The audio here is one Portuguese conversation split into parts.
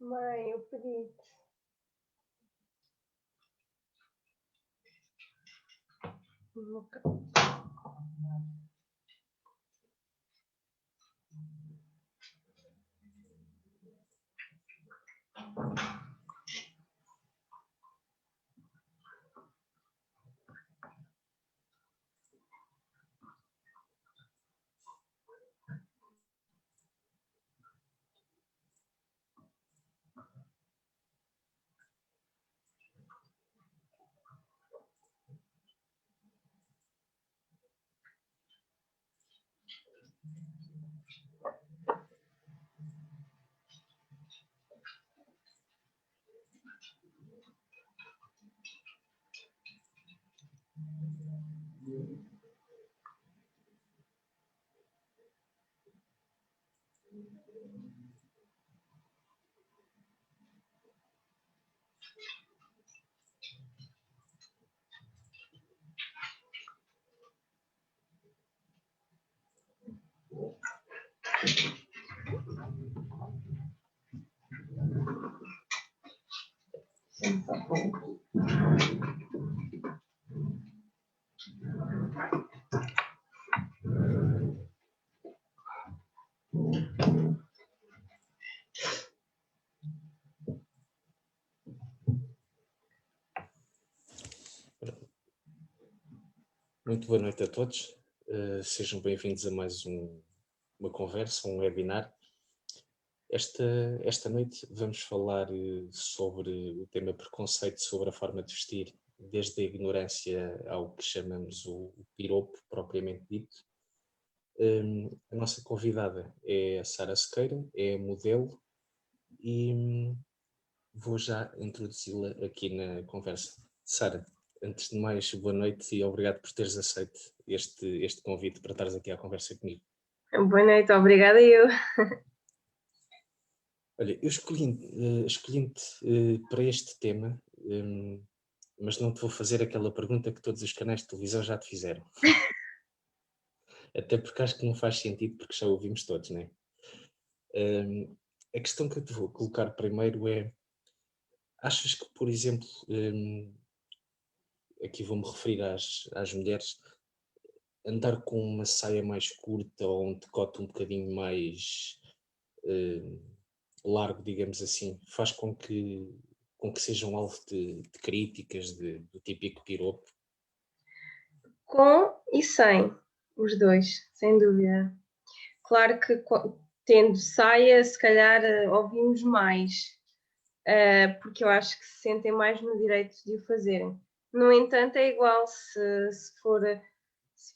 Mãe, eu pedi-te. Muito boa noite a todos. Sejam bem-vindos a mais uma conversa, um webinar. Esta noite vamos falar sobre o tema preconceito sobre a forma de vestir, desde a ignorância ao que chamamos o piropo propriamente dito. A nossa convidada é a Sara Sequeira, é modelo e vou já introduzi-la aqui na conversa. Sara, antes de mais, boa noite e obrigado por teres aceito este convite para estares aqui à conversa comigo. Boa noite, obrigada eu. Olha, eu escolhi-te para este tema, mas não te vou fazer aquela pergunta que todos os canais de televisão já te fizeram. Até porque acho que não faz sentido, porque já ouvimos todos, não é? A questão que eu te vou colocar primeiro é: achas que, por exemplo, aqui vou-me referir às mulheres, andar com uma saia mais curta ou um decote um bocadinho mais largo, digamos assim, faz com que sejam alvo de críticas do típico piropo? Com e sem, os dois, sem dúvida. Claro que tendo saia, se calhar ouvimos mais, porque eu acho que se sentem mais no direito de o fazerem. No entanto, é igual se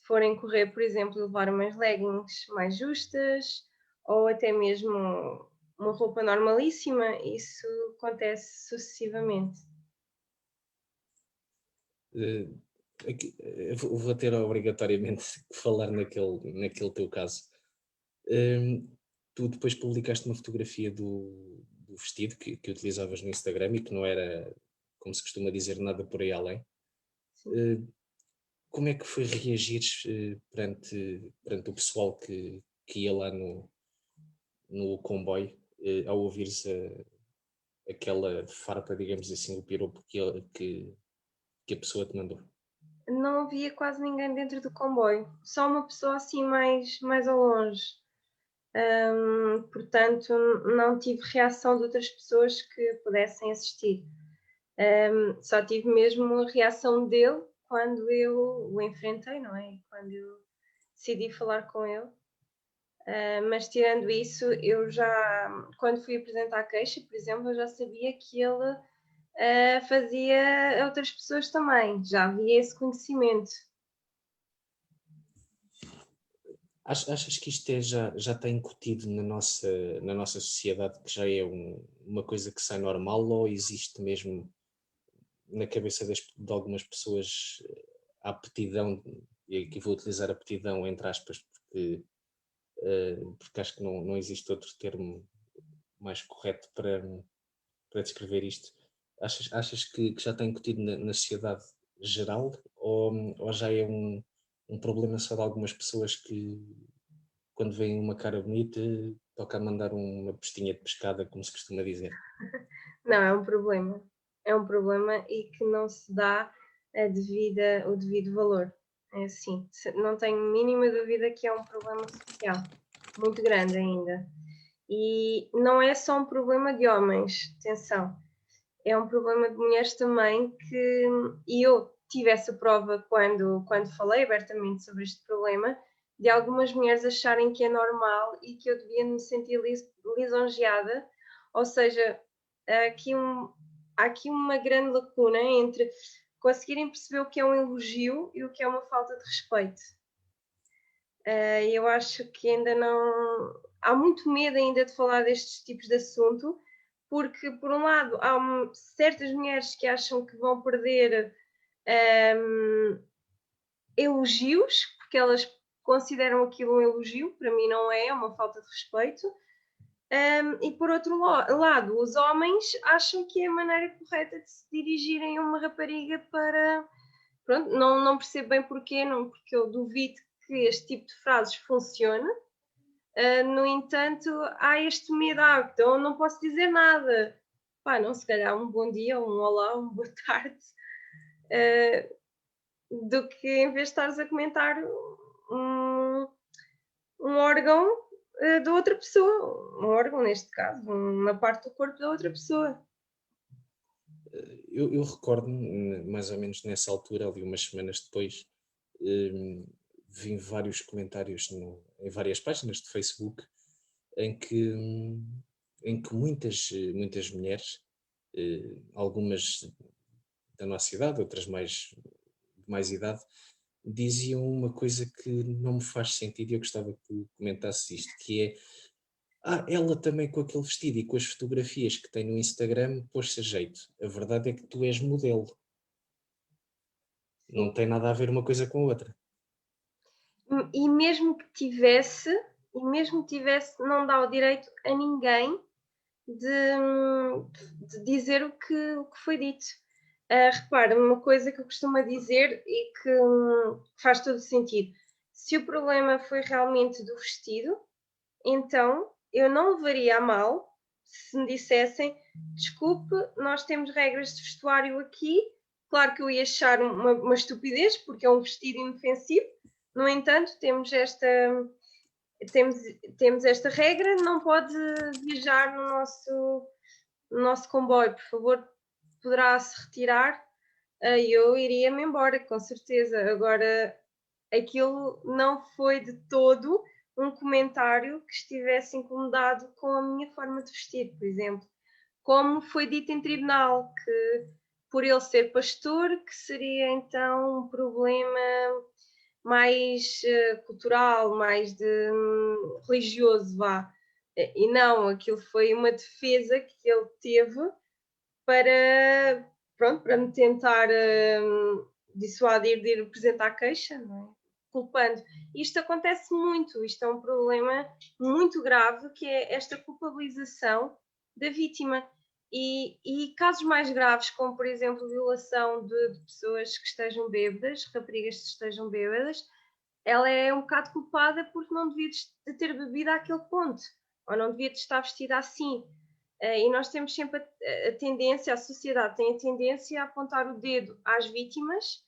forem correr, por exemplo, levar umas leggings mais justas ou até mesmo uma roupa normalíssima, isso acontece sucessivamente. Vou ter obrigatoriamente que falar naquele teu caso. Tu depois publicaste uma fotografia do vestido que utilizavas no Instagram e que não era, como se costuma dizer, nada por aí além. Como é que foi reagir perante o pessoal que ia lá no comboio ao ouvires aquela farpa, digamos assim, o piropo que a pessoa te mandou? Não havia quase ninguém dentro do comboio, só uma pessoa assim mais ao longe. Portanto, não tive reação de outras pessoas que pudessem assistir. Só tive mesmo a reação dele quando eu o enfrentei, não é? Quando eu decidi falar com ele. Mas tirando isso, eu já, quando fui apresentar a queixa, por exemplo, eu já sabia que ele fazia a outras pessoas também, já havia esse conhecimento. Achas que isto já está incutido na nossa sociedade, que já é uma coisa que sai normal, ou existe mesmo na cabeça de algumas pessoas a aptidão, e aqui vou utilizar aptidão entre aspas, porque acho que não existe outro termo mais correto para descrever isto. Achas que já está incutido na sociedade geral, ou já é um problema só de algumas pessoas que quando vem uma cara bonita, toca a mandar uma pestinha de pescada, como se costuma dizer. Não, é um problema. É um problema e que não se dá o devido valor. É assim, não tenho mínima dúvida que é um problema social, muito grande ainda. E não é só um problema de homens, atenção, é um problema de mulheres também e eu tive essa prova quando falei abertamente sobre este problema, de algumas mulheres acharem que é normal e que eu devia me sentir lisonjeada, ou seja, há aqui, há aqui uma grande lacuna entre conseguirem perceber o que é um elogio e o que é uma falta de respeito. Eu acho que ainda não. Há muito medo ainda de falar destes tipos de assunto, porque, por um lado, há certas mulheres que acham que vão perder elogios, porque elas consideram aquilo um elogio, para mim não é uma falta de respeito. E por outro lado, os homens acham que é a maneira correta de se dirigirem a uma rapariga para. Pronto, não percebo bem porquê, não, porque eu duvido que este tipo de frases funcione. No entanto, há este medo, então não posso dizer nada. Pá, não, se calhar um bom dia, um olá, uma boa tarde, do que em vez de estares a comentar um órgão da outra pessoa, um órgão neste caso, uma parte do corpo da outra pessoa. Eu recordo-me, mais ou menos nessa altura, ali umas semanas depois, vi vários comentários em várias páginas de Facebook em que, muitas mulheres, algumas da nossa idade, outras de mais idade, diziam uma coisa que não me faz sentido e eu gostava que tu comentasses isto, que é ela também com aquele vestido e com as fotografias que tem no Instagram pôs-se a jeito. A verdade é que tu és modelo. Não Sim. tem nada a ver uma coisa com a outra. E mesmo que tivesse, não dá o direito a ninguém de dizer o que foi dito. Repara, uma coisa que eu costumo dizer e que faz todo sentido. Se o problema foi realmente do vestido, então eu não levaria a mal se me dissessem: desculpe, nós temos regras de vestuário aqui. Claro que eu ia achar uma estupidez, porque é um vestido inofensivo. No entanto, temos, temos esta regra, não pode viajar no nosso comboio, por favor, poderá se retirar. Eu iria-me embora, com certeza. Agora, aquilo não foi de todo um comentário que estivesse incomodado com a minha forma de vestir, por exemplo. Como foi dito em tribunal, que por ele ser pastor, que seria então um problema mais cultural, mais religioso, vá. E não, aquilo foi uma defesa que ele teve para, pronto, para me tentar dissuadir de ir apresentar queixa, não é? Culpando. Isto acontece muito, isto é um problema muito grave, que é esta culpabilização da vítima. E casos mais graves, como por exemplo violação de pessoas que estejam bêbadas, raparigas que estejam bêbadas, ela é um bocado culpada porque não devia de ter bebido àquele ponto, ou não devia de estar vestida assim. E nós temos sempre a tendência, a sociedade tem a tendência a apontar o dedo às vítimas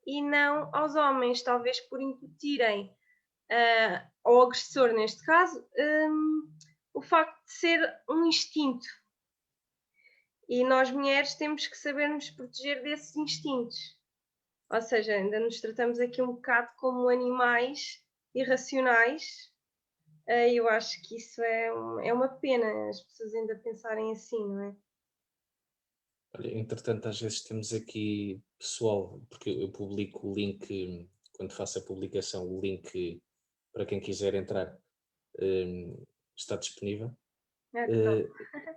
e não aos homens, talvez por incutirem ao agressor, neste caso, o facto de ser um instinto. E nós mulheres temos que saber nos proteger desses instintos. Ou seja, ainda nos tratamos aqui um bocado como animais irracionais. Eu acho que isso é uma pena, as pessoas ainda pensarem assim, não é? Olha, entretanto, às vezes temos aqui pessoal, porque eu publico o link, quando faço a publicação, o link para quem quiser entrar está disponível. Que tal?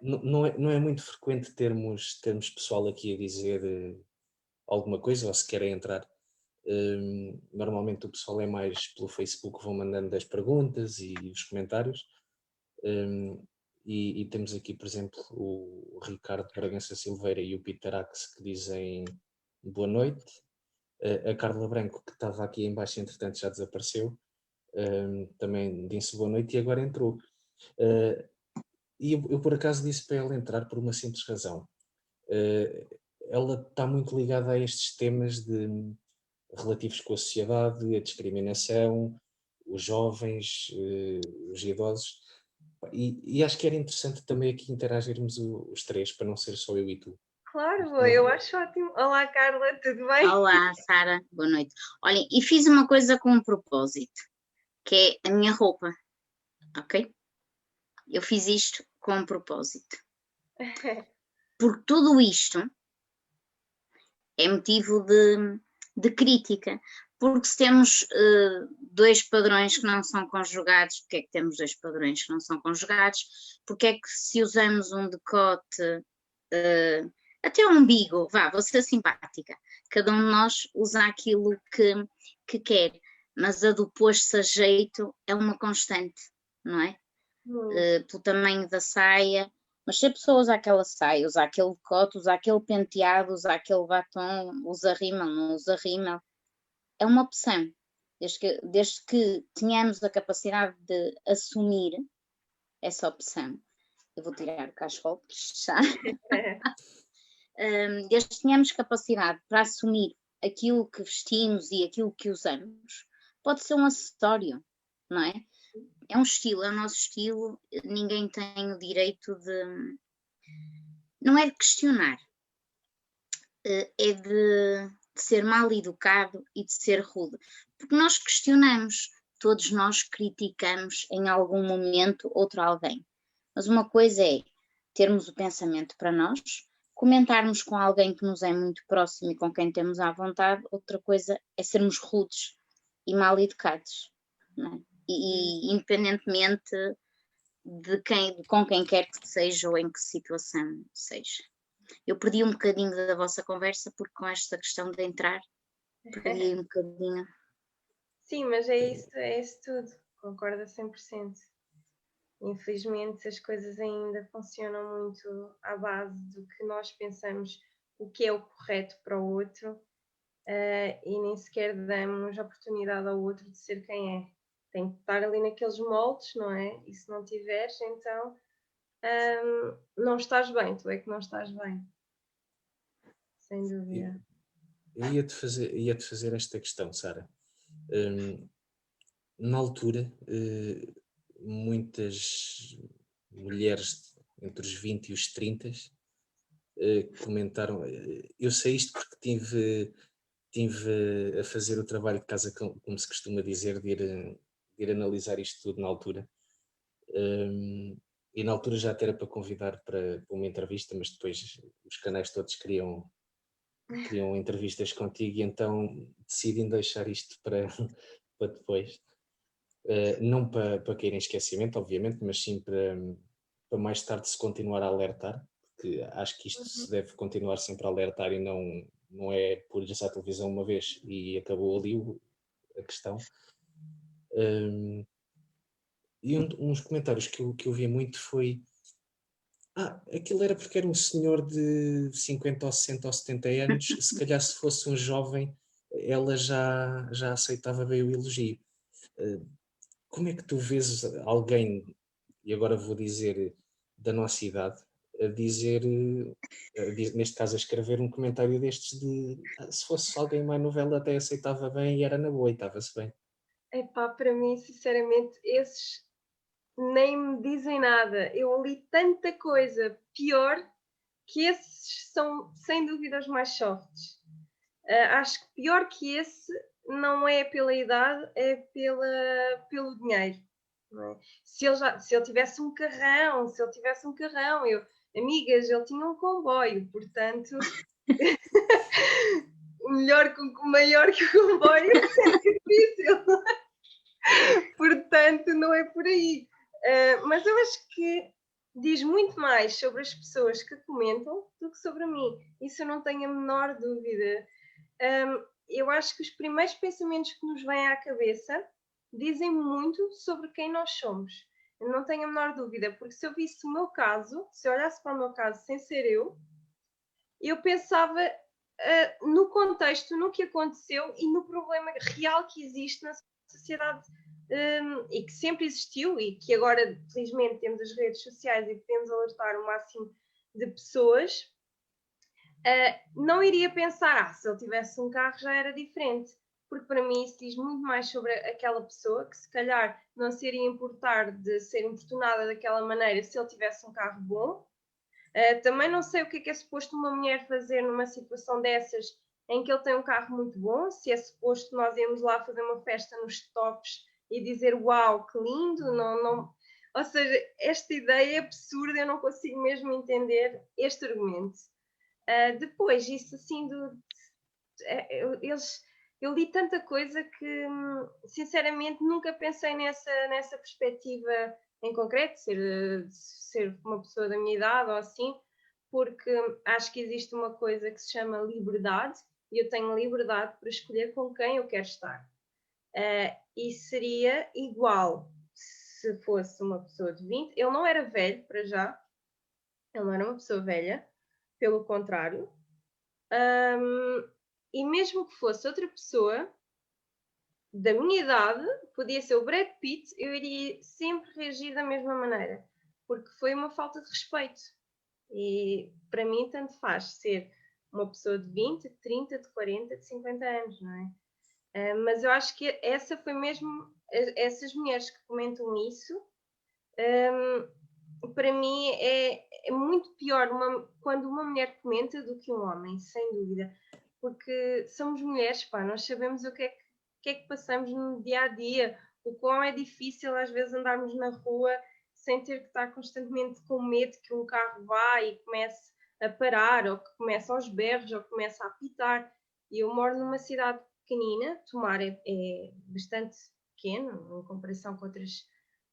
Não é muito frequente termos pessoal aqui a dizer alguma coisa ou se querem entrar. Normalmente o pessoal é mais pelo Facebook, vão mandando as perguntas e os comentários. E temos aqui, por exemplo, o Ricardo Bragança Silveira e o Peter Axe que dizem boa noite. A Carla Branco, que estava aqui em baixo, entretanto já desapareceu. também disse boa noite e agora entrou. E eu por acaso disse para ela entrar por uma simples razão. Ela está muito ligada a estes temas relativos com a sociedade, a discriminação, os jovens, os idosos. E acho que era interessante também aqui interagirmos os três, para não ser só eu e tu. Claro, eu acho ótimo. Olá, Carla, tudo bem? Olá, Sara, boa noite. Olhem, e fiz uma coisa com um propósito, que é a minha roupa, ok? Eu fiz isto com um propósito. Porque tudo isto é motivo de crítica. Porque se temos dois padrões que não são conjugados, porque é que temos dois padrões que não são conjugados? Porque é que se usamos um decote até o umbigo, vou ser simpática, cada um de nós usa aquilo que quer, mas a do pôr-se a jeito é uma constante, não é? Pelo tamanho da saia, mas se a pessoa usa aquela saia, usa aquele decote, usa aquele penteado, usa aquele batom, usa rímel, não usa rímel, é uma opção, desde que tenhamos a capacidade de assumir essa opção. Eu vou tirar o cachecol, porque já... desde que tenhamos capacidade para assumir aquilo que vestimos e aquilo que usamos, pode ser um acessório, não é? É um estilo, é o nosso estilo, ninguém tem o direito de... Não é de questionar, é de ser mal educado e de ser rude, porque nós questionamos, todos nós criticamos em algum momento outro alguém, mas uma coisa é termos o pensamento para nós, comentarmos com alguém que nos é muito próximo e com quem temos à vontade, outra coisa é sermos rudes e mal educados, não é? E independentemente com quem quer que seja ou em que situação seja. Eu perdi um bocadinho da vossa conversa porque com esta questão de entrar, perdi um bocadinho. Sim, mas é isso tudo, concordo a 100%. Infelizmente as coisas ainda funcionam muito à base do que nós pensamos o que é o correto para o outro e nem sequer damos oportunidade ao outro de ser quem é. Tem que estar ali naqueles moldes, não é? E se não tiveres, então não estás bem, tu é que não estás bem. Sem dúvida. Eu ia-te fazer esta questão, Sara. Na altura, muitas mulheres entre os 20 e os 30 comentaram, eu sei isto porque tive a fazer o trabalho de casa, como se costuma dizer, de ir analisar isto tudo na altura. E na altura já até era para convidar para uma entrevista, mas depois os canais todos queriam entrevistas contigo e então decidi deixar isto para depois. Não para cair em esquecimento, obviamente, mas sim para mais tarde se continuar a alertar, porque acho que isto se deve continuar sempre a alertar e não é por ir à televisão uma vez e acabou ali a questão. E uns comentários que eu vi muito foi aquilo era porque era um senhor de 50 ou 60 ou 70 anos, se calhar se fosse um jovem ela já aceitava bem o elogio. Como é que tu vês alguém, e agora vou dizer da nossa idade, a dizer, neste caso a escrever um comentário destes de se fosse alguém mais novela até aceitava bem e era na boa e estava-se bem. Epá, para mim, sinceramente, esses nem me dizem nada. Eu li tanta coisa pior que esses são, sem dúvida, os mais softs. Acho que pior que esse não é pela idade, é pelo dinheiro. Não é? Se ele tivesse um carrão, amigas, ele tinha um comboio, portanto, maior que o comboio é difícil. Portanto, não é por aí. Mas eu acho que diz muito mais sobre as pessoas que comentam do que sobre mim. Isso eu não tenho a menor dúvida. Eu acho que os primeiros pensamentos que nos vêm à cabeça dizem muito sobre quem nós somos. Eu não tenho a menor dúvida, porque se eu visse o meu caso, se eu olhasse para o meu caso sem ser eu pensava no contexto, no que aconteceu e no problema real que existe na sociedade e que sempre existiu e que agora, felizmente, temos as redes sociais e podemos alertar o máximo de pessoas, não iria pensar, se ele tivesse um carro já era diferente, porque para mim isso diz muito mais sobre aquela pessoa, que se calhar não se iria importar de ser importunada daquela maneira se ele tivesse um carro bom. Também não sei o que é suposto uma mulher fazer numa situação dessas em que ele tem um carro muito bom, se é suposto nós irmos lá fazer uma festa nos tops e dizer uau, que lindo, não. Ou seja, esta ideia é absurda, eu não consigo mesmo entender este argumento. Depois, isso assim, eu li tanta coisa que, sinceramente, nunca pensei nessa perspectiva em concreto, ser uma pessoa da minha idade ou assim, porque acho que existe uma coisa que se chama liberdade e eu tenho liberdade para escolher com quem eu quero estar. E seria igual se fosse uma pessoa de 20. Ele não era velho, para já. Ele não era uma pessoa velha, pelo contrário. E mesmo que fosse outra pessoa da minha idade, podia ser o Brad Pitt, eu iria sempre reagir da mesma maneira, porque foi uma falta de respeito. E para mim tanto faz ser uma pessoa de 20, de 30, de 40, de 50 anos, não é? Mas eu acho que essa foi mesmo, essas mulheres que comentam isso, para mim é muito pior quando uma mulher comenta do que um homem, sem dúvida, porque somos mulheres, pá, nós sabemos o que é que passamos no dia a dia, o quão é difícil às vezes andarmos na rua sem ter que estar constantemente com medo que um carro vá e comece a parar, ou que comece aos berros, ou que comece a apitar. E eu moro numa cidade pequenina, Tomar é bastante pequeno em comparação com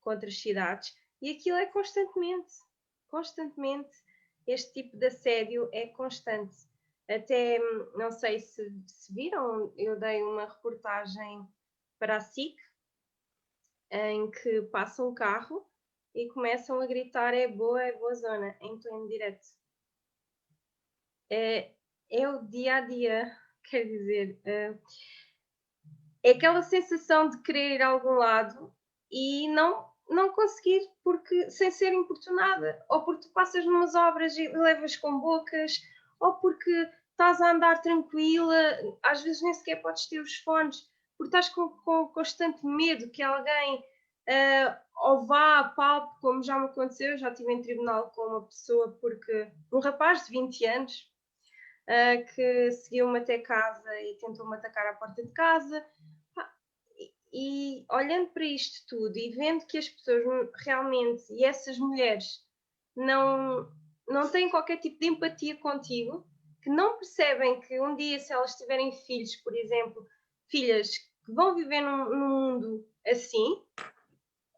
outras cidades, e aquilo é constantemente, este tipo de assédio é constante. Até, não sei se viram, eu dei uma reportagem para a SIC, em que passa um carro e começam a gritar é boa zona, em pleno direto. É o dia a dia, quer dizer, é aquela sensação de querer ir a algum lado e não conseguir, porque sem ser importunada, ou porque tu passas numas obras e levas com bocas, ou porque estás a andar tranquila, às vezes nem sequer podes ter os fones, porque estás com constante medo que alguém ou vá a palco, como já me aconteceu. Eu já estive em tribunal com uma pessoa, porque um rapaz de 20 anos que seguiu-me até casa e tentou-me atacar à porta de casa. E olhando para isto tudo e vendo que as pessoas realmente, e essas mulheres, não têm qualquer tipo de empatia contigo, que não percebem que um dia, se elas tiverem filhos, por exemplo, filhas que vão viver num mundo assim,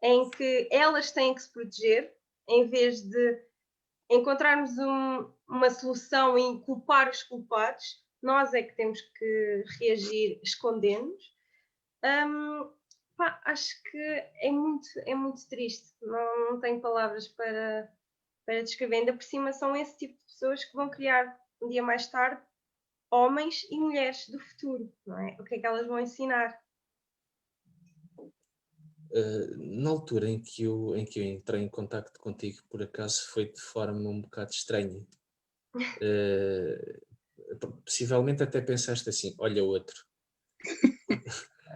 em que elas têm que se proteger, em vez de encontrarmos uma solução e culpar os culpados, nós é que temos que reagir escondendo-nos. Acho que é muito triste, não tenho palavras para descrever. Ainda por cima são esse tipo de pessoas que vão criar um dia mais tarde homens e mulheres do futuro, não é? O que é que elas vão ensinar? Na altura em que eu entrei em contacto contigo, por acaso foi de forma um bocado estranha. Possivelmente até pensaste assim, olha outro.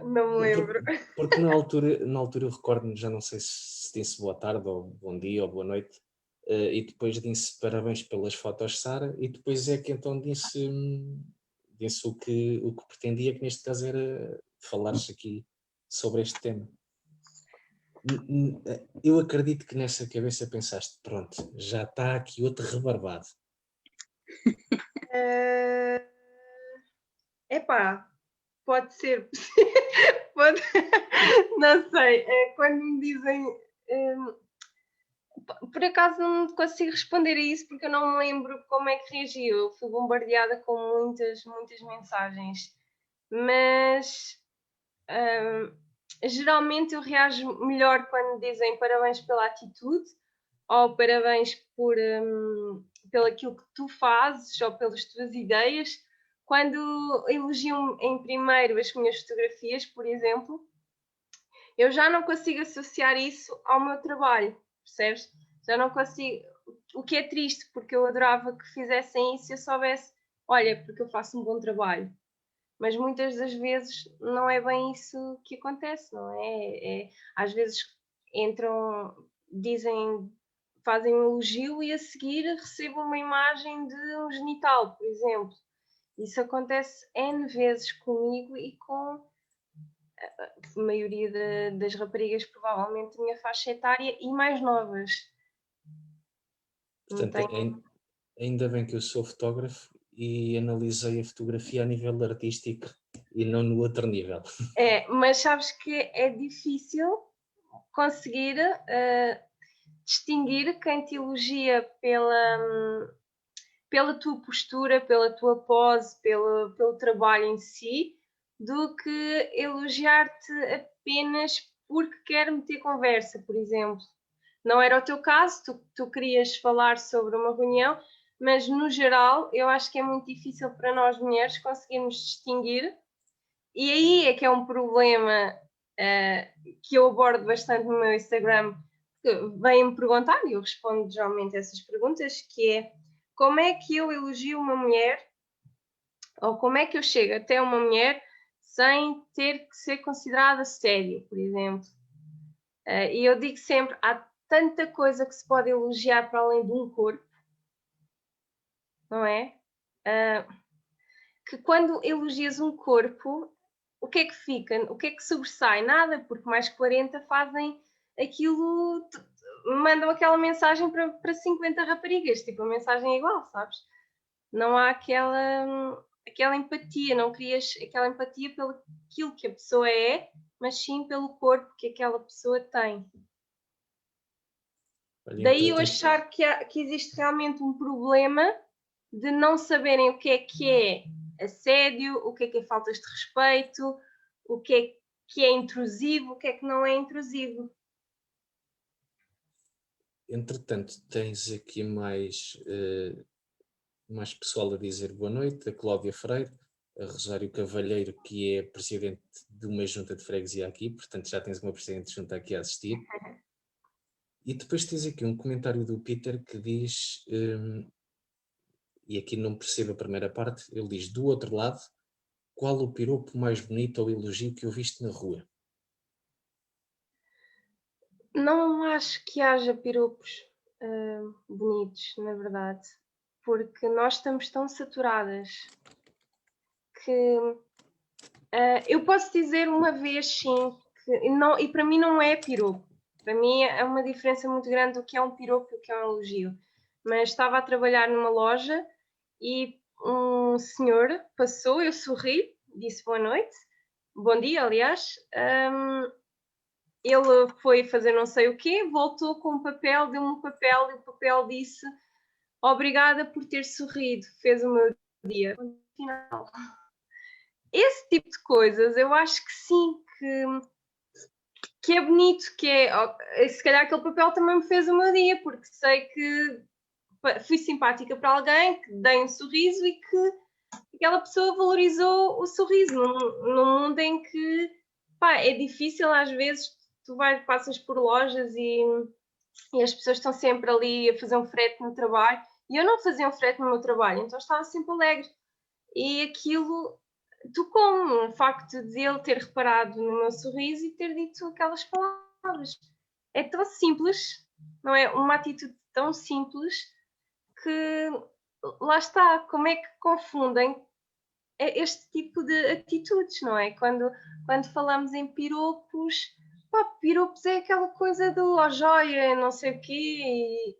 Não me lembro. Porque na altura eu recordo-me, já não sei se disse boa tarde, ou bom dia, ou boa noite, e depois disse parabéns pelas fotos, Sara, e depois é que então disse o que pretendia, que neste caso era falares aqui sobre este tema. Eu acredito que nessa cabeça pensaste, pronto, já está aqui outro rebarbado. Epá, pode ser. Pode... Não sei. Quando me dizem. Por acaso não consigo responder a isso porque eu não me lembro como é que reagi. Eu fui bombardeada com muitas mensagens. Mas geralmente eu reajo melhor quando dizem parabéns pela atitude ou parabéns pelo aquilo que tu fazes ou pelas tuas ideias. Quando elogiam em primeiro as minhas fotografias, por exemplo, eu já não consigo associar isso ao meu trabalho, percebes? Já não consigo, o que é triste, porque eu adorava que fizessem isso se eu soubesse, olha, porque eu faço um bom trabalho. Mas muitas das vezes não é bem isso que acontece, não é? Às vezes entram, dizem, fazem um elogio e a seguir recebem uma imagem de um genital, por exemplo. Isso acontece N vezes comigo e com a maioria das raparigas, provavelmente da minha faixa etária e mais novas. Portanto, ainda bem que eu sou fotógrafo e analisei a fotografia a nível artístico e não no outro nível. Mas sabes que é difícil conseguir distinguir quem te elogia pela tua postura, pela tua pose, pelo trabalho em si, do que elogiar-te apenas porque quer meter conversa, por exemplo. Não era o teu caso, tu querias falar sobre uma reunião, mas no geral eu acho que é muito difícil para nós mulheres conseguirmos distinguir, e aí é que é um problema que eu abordo bastante no meu Instagram, que vêm-me perguntar, e eu respondo geralmente essas perguntas, que é como é que eu elogio uma mulher, ou como é que eu chego até uma mulher sem ter que ser considerada séria, por exemplo. E eu digo sempre, há tanta coisa que se pode elogiar para além de um corpo, não é? Que quando elogias um corpo, o que é que fica? O que é que sobressai? Nada, porque mais 40 fazem aquilo, mandam aquela mensagem para 50 raparigas, tipo, a mensagem é igual, sabes? Não há aquela empatia, não crias aquela empatia pelo aquilo que a pessoa é, mas sim pelo corpo que aquela pessoa tem. Daí eu achar que existe realmente um problema de não saberem o que é assédio, o que é faltas de respeito, o que é intrusivo, o que não é intrusivo. Entretanto, tens aqui mais pessoal a dizer boa noite, a Cláudia Freire, a Rosário Cavalheiro, que é presidente de uma junta de freguesia aqui, portanto já tens uma presidente de junta aqui a assistir. E depois tens aqui um comentário do Peter que diz, e aqui não percebo a primeira parte, ele diz, do outro lado, qual o piropo mais bonito ou elogio que ouviste na rua? Não acho que haja piropos bonitos, na verdade, porque nós estamos tão saturadas que eu posso dizer uma vez sim, que não, e para mim não é piropo. Para mim é uma diferença muito grande do que é um piropo e o que é um elogio. Mas estava a trabalhar numa loja e um senhor passou, eu sorri, disse boa noite, bom dia, aliás. Ele foi fazer não sei o quê, voltou com um papel, deu-me um papel e o papel disse obrigada por ter sorrido, fez o meu dia. Final. Esse tipo de coisas, eu acho que sim, que é bonito, se calhar aquele papel também me fez o meu dia, porque sei que fui simpática para alguém, que dei um sorriso e que aquela pessoa valorizou o sorriso num mundo em que é difícil às vezes, tu passas por lojas e as pessoas estão sempre ali a fazer um frete no trabalho e eu não fazia um frete no meu trabalho, então estava sempre alegre e aquilo tocou-me, o facto de ele ter reparado no meu sorriso e ter dito aquelas palavras. É tão simples, não é? Uma atitude tão simples que lá está, como é que confundem este tipo de atitudes, não é? Quando falamos em piropos, piropos é aquela coisa do ó joia, não sei o quê, e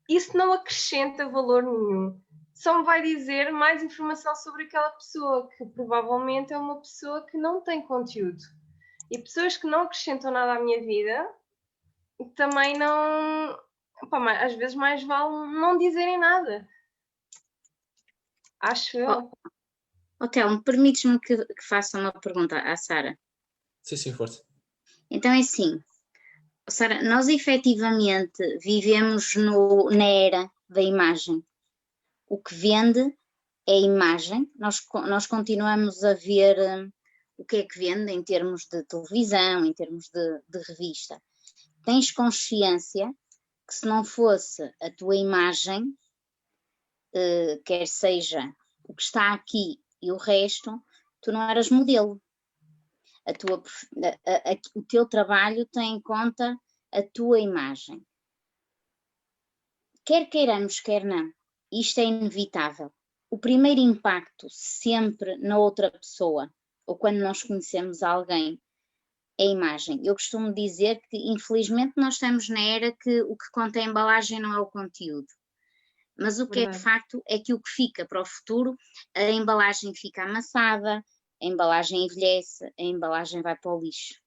isso não acrescenta valor nenhum. Só me vai dizer mais informação sobre aquela pessoa, que provavelmente é uma pessoa que não tem conteúdo. E pessoas que não acrescentam nada à minha vida, também não... às vezes mais vale não dizerem nada. Acho eu. Telmo, permites-me que faça uma pergunta à Sara? Sim, força. Então é assim, Sara, nós efetivamente vivemos na era da imagem. O que vende é a imagem, nós continuamos a ver o que é que vende em termos de televisão, em termos de revista. Tens consciência que se não fosse a tua imagem, quer seja o que está aqui e o resto, tu não eras modelo. O teu trabalho tem em conta a tua imagem. Quer queiramos, quer não, isto é inevitável. O primeiro impacto sempre na outra pessoa, ou quando nós conhecemos alguém, é a imagem. Eu costumo dizer que, infelizmente, nós estamos na era que o que conta é a embalagem, não é o conteúdo. Mas o que é de facto é que o que fica para o futuro, a embalagem fica amassada, a embalagem envelhece, a embalagem vai para o lixo.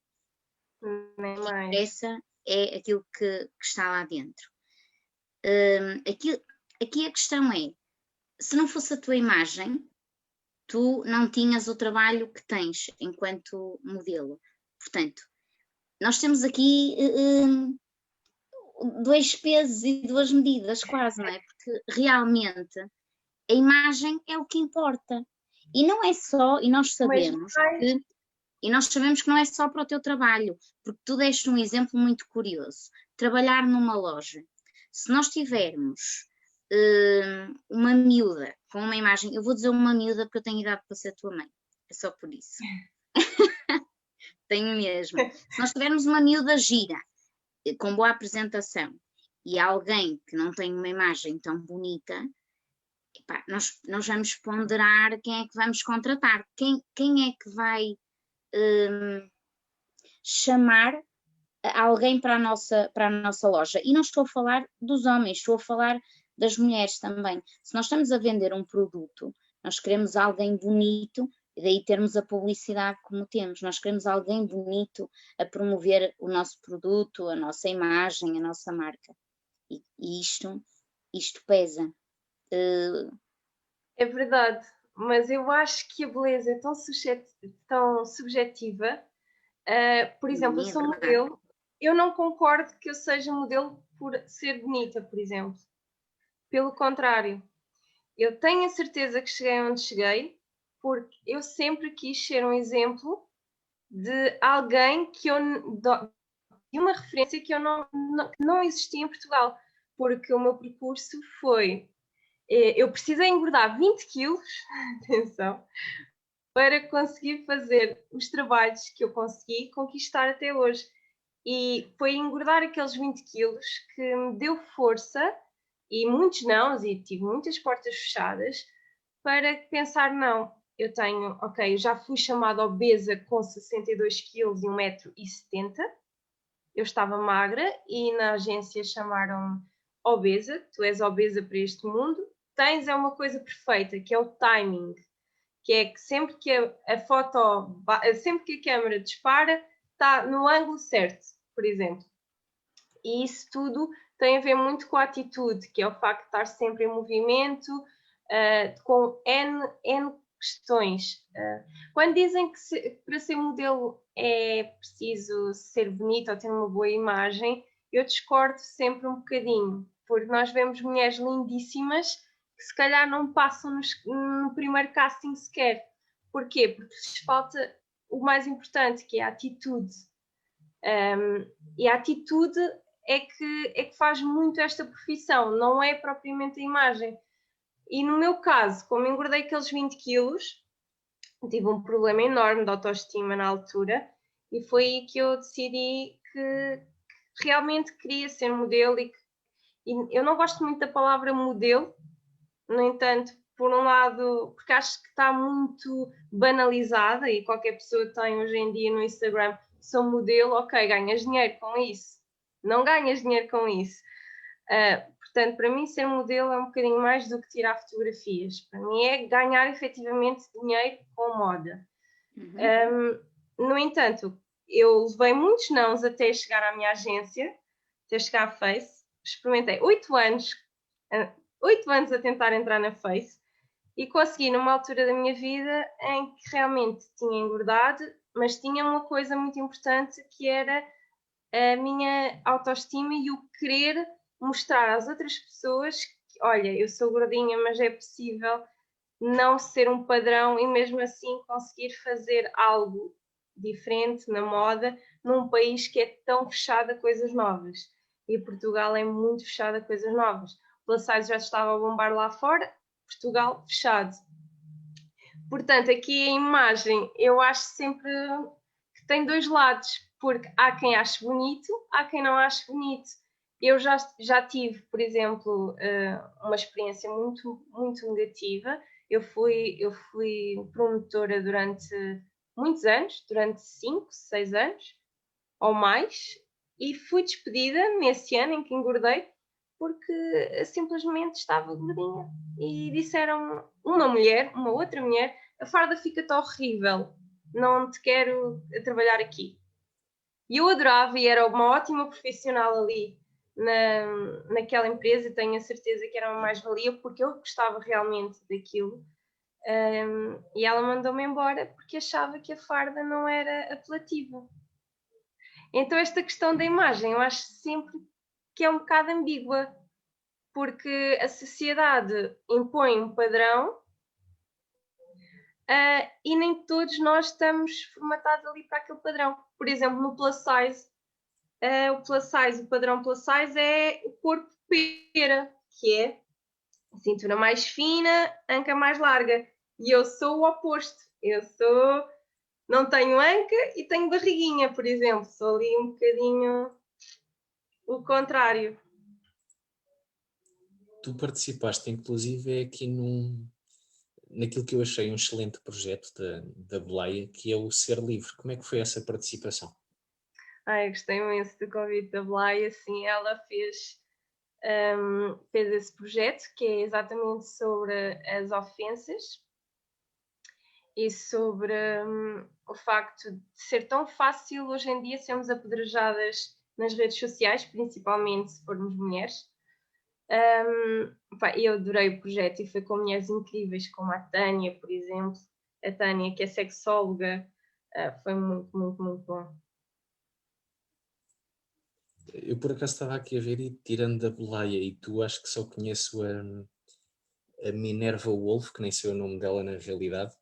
Nem mais. Essa é aquilo que está lá dentro. Aqui a questão é, se não fosse a tua imagem, tu não tinhas o trabalho que tens enquanto modelo. Portanto, nós temos aqui dois pesos e duas medidas quase, não é? Porque realmente a imagem é o que importa. E não é só, e nós sabemos que não é só para o teu trabalho, porque tu deste um exemplo muito curioso. Trabalhar numa loja. Se nós tivermos uma miúda com uma imagem, eu vou dizer uma miúda porque eu tenho idade para ser tua mãe, é só por isso. Tenho mesmo. Se nós tivermos uma miúda gira, com boa apresentação, e alguém que não tem uma imagem tão bonita, epá, nós vamos ponderar quem é que vamos contratar, quem é que vai chamar alguém para a nossa loja. E não estou a falar dos homens, estou a falar das mulheres também. Se nós estamos a vender um produto, nós queremos alguém bonito, e daí termos a publicidade como temos. Nós queremos alguém bonito a promover o nosso produto, a nossa imagem, a nossa marca. E isto pesa. É verdade, mas eu acho que a beleza é tão subjetiva. Por exemplo, eu sou modelo, eu não concordo que eu seja modelo por ser bonita, por exemplo. Pelo contrário, eu tenho a certeza que cheguei onde cheguei, porque eu sempre quis ser um exemplo de alguém de uma referência que não existia em Portugal, porque o meu percurso foi, eu precisei engordar 20 quilos, atenção, para conseguir fazer os trabalhos que eu consegui conquistar até hoje. E foi engordar aqueles 20 quilos que me deu força, e muitos nãos, e tive muitas portas fechadas, para pensar, não, eu já fui chamada obesa com 62 quilos e 1,70 m, eu estava magra e na agência chamaram-me obesa, tu és obesa para este mundo, tens uma coisa perfeita, que é o timing, que é que sempre que sempre que a câmera dispara, está no ângulo certo, por exemplo. E isso tudo tem a ver muito com a atitude, que é o facto de estar sempre em movimento, com N questões. Quando dizem que para ser modelo é preciso ser bonito ou ter uma boa imagem, eu discordo sempre um bocadinho, porque nós vemos mulheres lindíssimas que se calhar não passam no primeiro casting sequer. Porquê? Porque lhes falta o mais importante, que é a atitude. E a atitude é que faz muito esta profissão, não é propriamente a imagem. E no meu caso, como engordei aqueles 20 quilos, tive um problema enorme de autoestima na altura, e foi aí que eu decidi que realmente queria ser modelo, e eu não gosto muito da palavra modelo, no entanto, por um lado, porque acho que está muito banalizada, e qualquer pessoa tem hoje em dia no Instagram, sou modelo, ok, ganhas dinheiro com isso. Não ganhas dinheiro com isso. Portanto, para mim ser modelo é um bocadinho mais do que tirar fotografias. Para mim é ganhar efetivamente dinheiro com moda. No entanto, eu levei muitos nãos até chegar à minha agência, até chegar à Face. Experimentei 8 anos a tentar entrar na Face e consegui numa altura da minha vida em que realmente tinha engordado, mas tinha uma coisa muito importante, que era a minha autoestima e o querer mostrar às outras pessoas que, olha, eu sou gordinha, mas é possível não ser um padrão e mesmo assim conseguir fazer algo diferente na moda num país que é tão fechado a coisas novas. E Portugal é muito fechado a coisas novas. O plus size já estava a bombar lá fora, Portugal fechado. Portanto, aqui a imagem eu acho sempre que tem dois lados, porque há quem ache bonito, há quem não ache bonito. Eu já tive, por exemplo, uma experiência muito, muito negativa. Eu fui promotora durante muitos anos, durante 5, 6 anos ou mais, e fui despedida nesse ano em que engordei, porque simplesmente estava gordinha. E disseram uma outra mulher, a farda fica-te horrível, não te quero trabalhar aqui. E eu adorava e era uma ótima profissional ali naquela empresa, e tenho a certeza que era uma mais-valia, porque eu gostava realmente daquilo. E ela mandou-me embora porque achava que a farda não era apelativa. Então esta questão da imagem eu acho sempre que é um bocado ambígua, porque a sociedade impõe um padrão e nem todos nós estamos formatados ali para aquele padrão. Por exemplo, no plus size, o padrão plus size é o corpo pera, que é a cintura mais fina, anca mais larga. E eu sou o oposto. Não tenho anca e tenho barriguinha, por exemplo. Sou ali um bocadinho o contrário. Tu participaste, inclusive, aqui naquilo que eu achei um excelente projeto da Boleia, que é o Ser Livre. Como é que foi essa participação? Eu gostei imenso do convite da Blay. Assim, ela fez esse projeto, que é exatamente sobre as ofensas e sobre o facto de ser tão fácil hoje em dia sermos apedrejadas nas redes sociais, principalmente se formos mulheres. Eu adorei o projeto e foi com mulheres incríveis como a Tânia, por exemplo. A Tânia, que é sexóloga, foi muito, muito, muito bom. Eu por acaso estava aqui a ver, e tirando da Boleia e tu, acho que só conheço a Minerva Wolf, que nem sei o nome dela na realidade.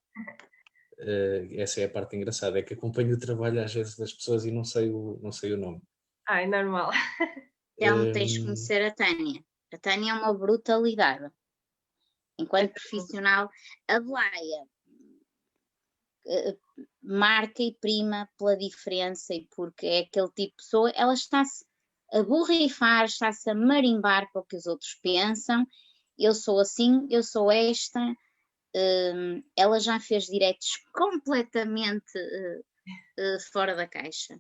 Essa é a parte engraçada, é que acompanho o trabalho às vezes das pessoas e não sei o nome. É normal. Então tens de conhecer a Tânia. A Tânia é uma brutalidade. Enquanto profissional, a Boleia marca e prima pela diferença, e porque é aquele tipo de pessoa, ela está-se a borrifar, está-se a marimbar para o que os outros pensam. Eu sou assim, eu sou esta. Ela já fez diretos completamente fora da caixa,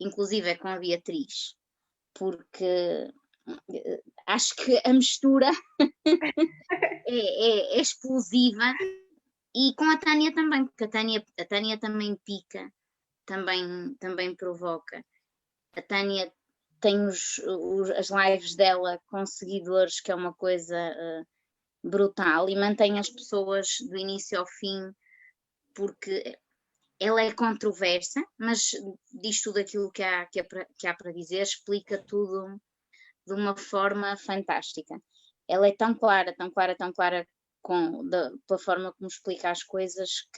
inclusive é com a Beatriz, porque acho que a mistura é explosiva. E com a Tânia também, porque a Tânia também pica, também provoca. A Tânia tem as lives dela com seguidores, que é uma coisa brutal, e mantém as pessoas do início ao fim, porque ela é controversa, mas diz tudo aquilo que há para dizer, explica tudo de uma forma fantástica. Ela é tão clara, tão clara, tão clara pela forma como explica as coisas,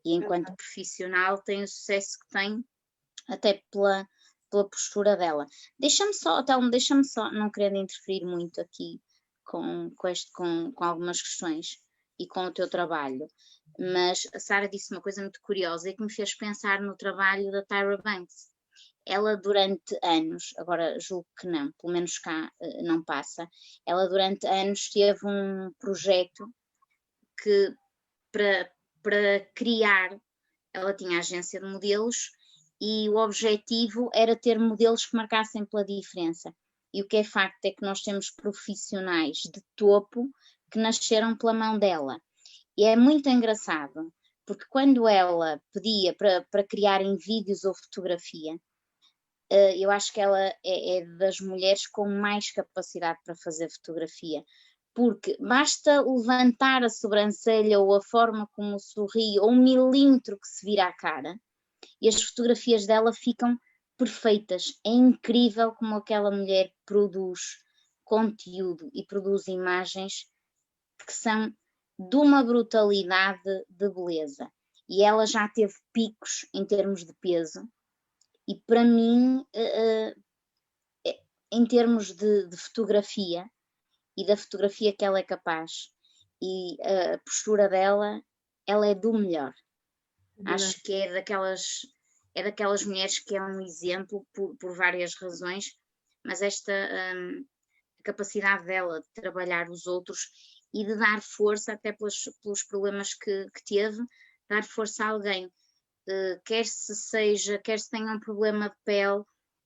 e enquanto profissional tem o sucesso que tem, até pela postura dela. Deixa-me só, não querendo interferir muito aqui com algumas questões e com o teu trabalho, mas a Sara disse uma coisa muito curiosa e que me fez pensar no trabalho da Tyra Banks. Ela durante anos, agora julgo que não, pelo menos cá não passa, ela durante anos teve um projeto que para criar, ela tinha agência de modelos e o objetivo era ter modelos que marcassem pela diferença. E o que é facto é que nós temos profissionais de topo que nasceram pela mão dela. E é muito engraçado, porque quando ela pedia para criarem vídeos ou fotografia, eu acho que ela é das mulheres com mais capacidade para fazer fotografia, porque basta levantar a sobrancelha ou a forma como sorri ou um milímetro que se vira à cara e as fotografias dela ficam perfeitas. É incrível como aquela mulher produz conteúdo e produz imagens que são de uma brutalidade de beleza. E ela já teve picos em termos de peso, e para mim, em termos de fotografia, e da fotografia que ela é capaz, e a postura dela, ela é do melhor. Acho que é daquelas mulheres que é um exemplo por várias razões, mas esta capacidade dela de trabalhar os outros e de dar força, até pelos problemas que teve, dar força a alguém, quer se tenha um problema de pele,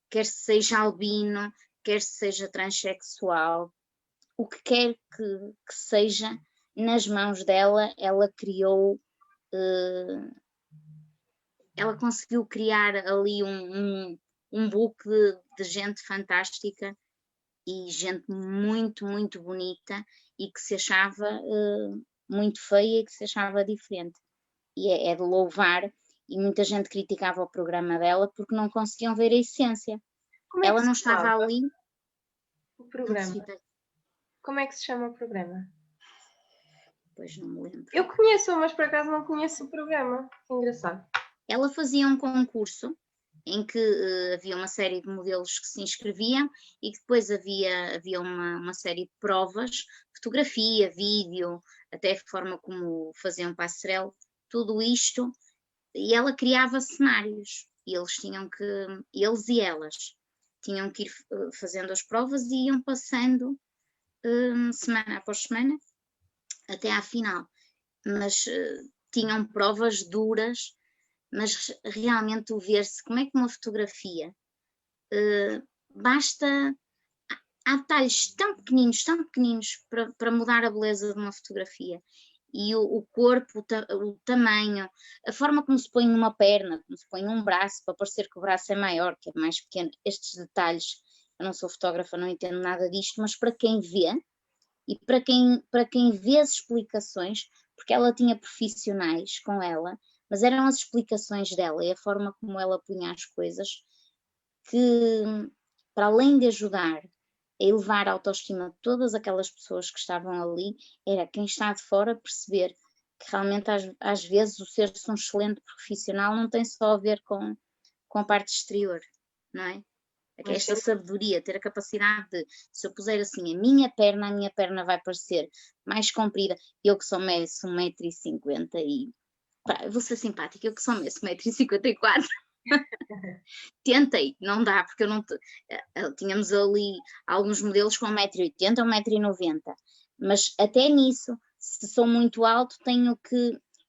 quer se seja albino, quer se seja transexual, o que quer que seja, nas mãos dela, ela criou, ela conseguiu criar ali um buque de gente fantástica e gente muito, muito bonita e que se achava muito feia e que se achava diferente. E é de louvar, e muita gente criticava o programa dela porque não conseguiam ver a essência. Ela não estava ali. O programa. Como é que se chama o programa? Pois não me lembro. Eu conheço, mas por acaso não conheço o programa. Que engraçado. Ela fazia um concurso em que havia uma série de modelos que se inscreviam e que depois havia uma série de provas, fotografia, vídeo, até a forma como faziam passarela, tudo isto, e ela criava cenários, e eles e elas tinham que ir fazendo as provas e iam passando semana após semana até à final, mas tinham provas duras, mas realmente tu ver-se como é que uma fotografia basta, há detalhes tão pequeninos para mudar a beleza de uma fotografia, e o corpo, o tamanho, a forma como se põe uma perna, como se põe um braço, para parecer que o braço é maior, que é mais pequeno, estes detalhes, eu não sou fotógrafa, não entendo nada disto, mas para quem vê, e para quem vê as explicações, porque ela tinha profissionais com ela, mas eram as explicações dela e a forma como ela punha as coisas que, para além de ajudar a elevar a autoestima de todas aquelas pessoas que estavam ali, era quem está de fora perceber que realmente às vezes o ser-se um excelente profissional não tem só a ver com a parte exterior, não é? É esta sabedoria, ter a capacidade de, se eu puser assim a minha perna vai parecer mais comprida, eu que só meço 1,50 m e vou ser simpática, eu que só meço 1,54 m, tentei, não dá, porque eu não tínhamos ali alguns modelos com 1,80 m, 1,90 m, mas até nisso, se sou muito alto,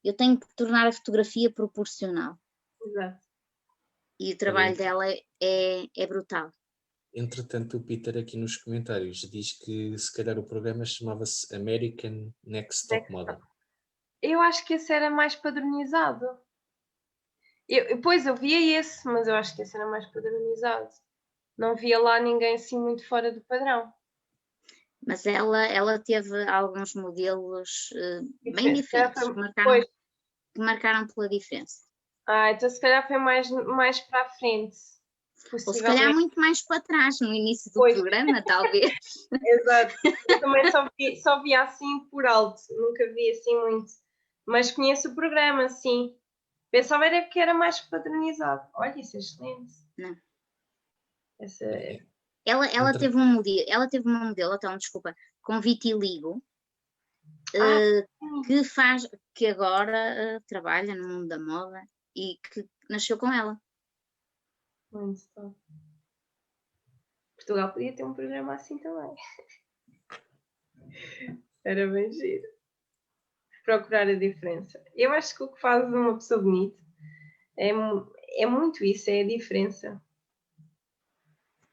eu tenho que tornar a fotografia proporcional. Exato. E o trabalho dela é brutal. Entretanto, o Peter aqui nos comentários diz que se calhar o programa chamava-se American Next Top Model. Eu acho que esse era mais padronizado. Pois eu via esse, mas eu acho que esse era mais padronizado. Não via lá ninguém assim muito fora do padrão. Mas ela teve alguns modelos bem diferentes, que marcaram pela diferença. Então se calhar foi mais para a frente. Ou se calhar muito mais para trás, no início do programa, talvez. Exato. Eu também só via assim por alto, nunca vi assim muito. Mas conheço o programa, sim. Pensava que era mais padronizado. Olha, isso é excelente. Não. Essa... Ela teve uma modelo, então, desculpa, com vitiligo, que agora trabalha no mundo da moda e que nasceu com ela. Muito top. Portugal podia ter um programa assim também. Era bem giro. Procurar a diferença. Eu acho que o que faz uma pessoa bonita é muito isso, é a diferença.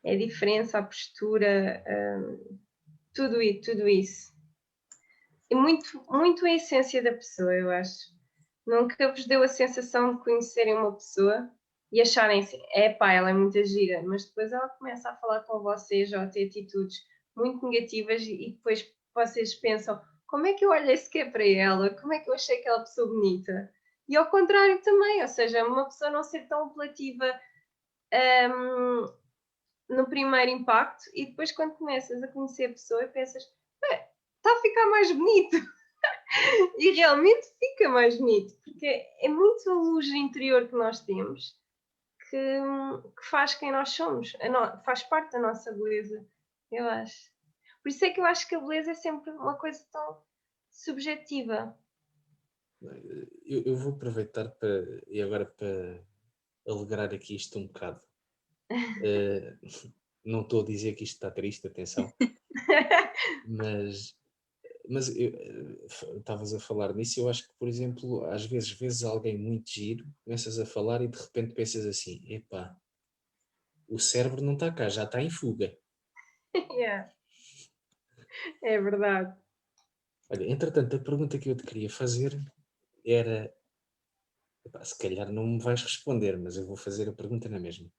É a diferença, a postura, tudo isso. E muito, muito a essência da pessoa, eu acho. Nunca vos deu a sensação de conhecerem uma pessoa e acharem assim, ela é muito gira, mas depois ela começa a falar com vocês ou a ter atitudes muito negativas e depois vocês pensam, como é que eu olhei sequer para ela? Como é que eu achei aquela pessoa bonita? E ao contrário também, ou seja, uma pessoa não ser tão apelativa no primeiro impacto e depois quando começas a conhecer a pessoa pensas, está a ficar mais bonito. E realmente fica mais bonito, porque é muito a luz interior que nós temos que faz quem nós somos, faz parte da nossa beleza, eu acho. Por isso é que eu acho que a beleza é sempre uma coisa tão subjetiva. Eu vou aproveitar e agora para alegrar aqui isto um bocado. Não estou a dizer que isto está triste, atenção, mas estavas a falar nisso. Eu acho que, por exemplo, às vezes alguém muito giro, começas a falar e de repente pensas assim: epá, o cérebro não está cá, já está em fuga. Yeah. É verdade. Olha, entretanto, a pergunta que eu te queria fazer era, epá, se calhar não me vais responder, mas eu vou fazer a pergunta na mesma.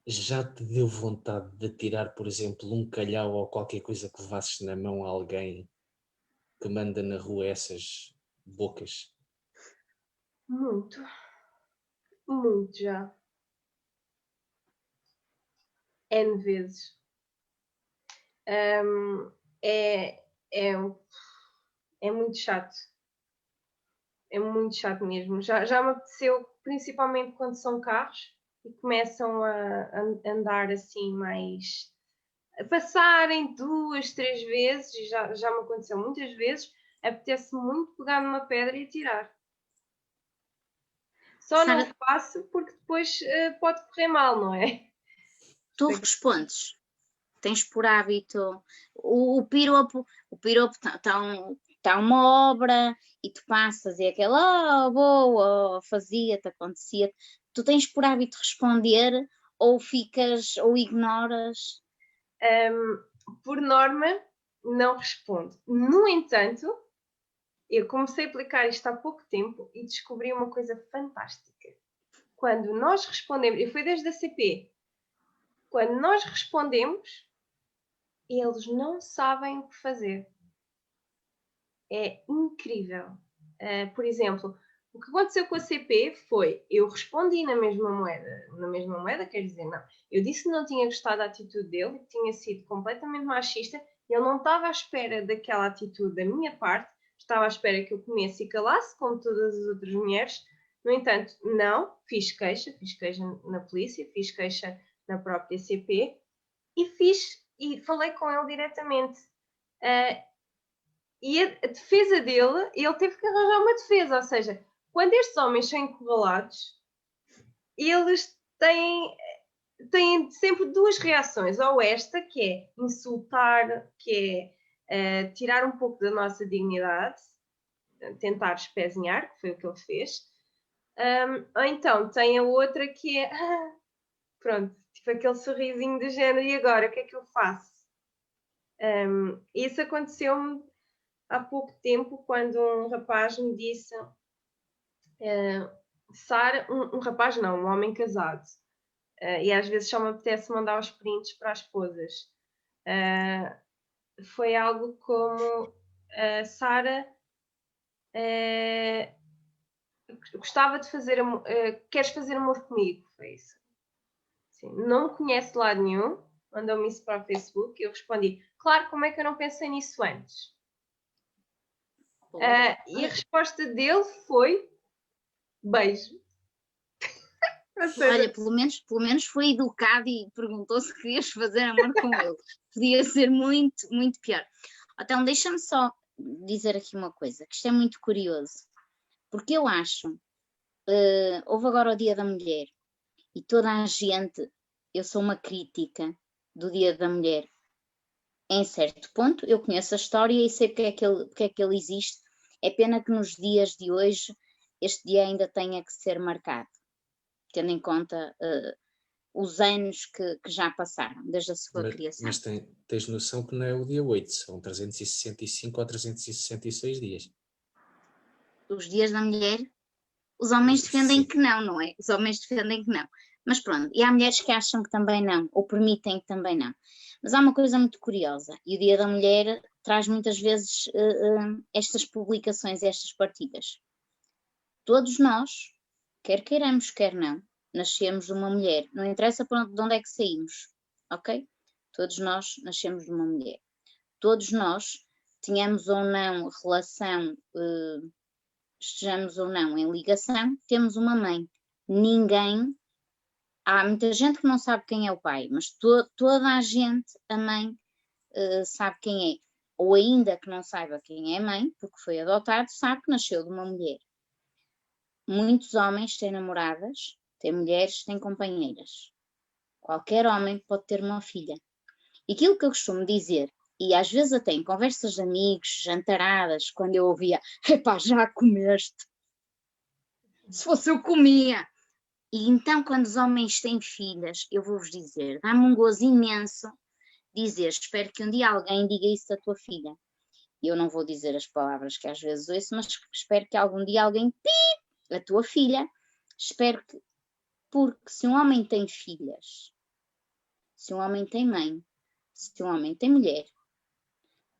Já te deu vontade de tirar, por exemplo, um calhau ou qualquer coisa que levasses na mão a alguém que manda na rua essas bocas? Muito. Muito já. N vezes. É, é, é muito chato. É muito chato mesmo. Já me apeteceu, principalmente quando são carros e começam a andar assim mais. A passarem 2, 3 vezes, e já me aconteceu muitas vezes, apetece muito pegar numa pedra e atirar. Só não Sara, faço porque depois pode correr mal, não é? tu respondes. Tens por hábito o piropo está uma obra e tu passas e aquela boa, fazia-te, acontecia-te. Tu tens por hábito responder ou ficas ou ignoras? Por norma, não respondo. No entanto, eu comecei a aplicar isto há pouco tempo e descobri uma coisa fantástica. Quando nós respondemos, e foi desde a CP, quando nós respondemos, eles não sabem o que fazer. É incrível. Por exemplo, o que aconteceu com a CP foi, eu respondi na mesma moeda, quer dizer, não. Eu disse que não tinha gostado da atitude dele, que tinha sido completamente machista, e ele não estava à espera daquela atitude da minha parte, estava à espera que eu comesse e calasse, como todas as outras mulheres. No entanto, não, fiz queixa na polícia, fiz queixa na própria CP, e falei com ele diretamente. E a defesa dele, ele teve que arranjar uma defesa, ou seja, quando estes homens são encurralados, eles têm sempre duas reações, ou esta, que é insultar, que é tirar um pouco da nossa dignidade, tentar espezinhar, que foi o que ele fez, ou então tem a outra que é, pronto, tipo aquele sorrisinho do género, e agora, o que é que eu faço? Isso aconteceu-me há pouco tempo, quando um rapaz me disse, Sara, um rapaz não, um homem casado, e às vezes só me apetece mandar os prints para as esposas. Foi algo como, Sara, gostava de fazer amor, queres fazer amor comigo? Foi isso. Sim, não me conhece de lado nenhum, mandou-me isso para o Facebook, eu respondi, claro, como é que eu não pensei nisso antes? E a resposta dele foi beijo. Olha, pelo menos foi educado e perguntou se querias fazer amor com ele. Podia ser muito, muito pior. Então, deixa-me só dizer aqui uma coisa, que isto é muito curioso, porque eu acho, houve agora o Dia da Mulher, e toda a gente, eu sou uma crítica do Dia da Mulher. Em certo ponto, eu conheço a história e sei porque é que ele existe. É pena que nos dias de hoje este dia ainda tenha que ser marcado, tendo em conta os anos que já passaram, desde a sua criação. Mas tens noção que não é o dia 8, são 365 ou 366 dias. Os dias da mulher, os homens defendem que não é? Os homens defendem que não. Mas pronto, e há mulheres que acham que também não, ou permitem que também não. Mas há uma coisa muito curiosa, e o Dia da Mulher traz muitas vezes estas publicações, estas partilhas. Todos nós, quer queiramos, quer não, nascemos de uma mulher. Não interessa de onde é que saímos, ok? Todos nós nascemos de uma mulher. Todos nós tenhamos ou não relação, estejamos ou não em ligação, temos uma mãe. Ninguém, há muita gente que não sabe quem é o pai, mas toda a gente, a mãe, sabe quem é. Ou ainda que não saiba quem é a mãe, porque foi adotado, sabe que nasceu de uma mulher. Muitos homens têm namoradas, têm mulheres, têm companheiras. Qualquer homem pode ter uma filha. E aquilo que eu costumo dizer, e às vezes até em conversas de amigos, jantaradas, quando eu ouvia, epá, já comeste? Se fosse eu comia. E então quando os homens têm filhas, eu vou-vos dizer, dá-me um gozo imenso dizer, espero que um dia alguém diga isso da tua filha. Eu não vou dizer as palavras que às vezes ouço, mas espero que algum dia alguém, a tua filha, espero que, porque se um homem tem filhas, se um homem tem mãe, se um homem tem mulher,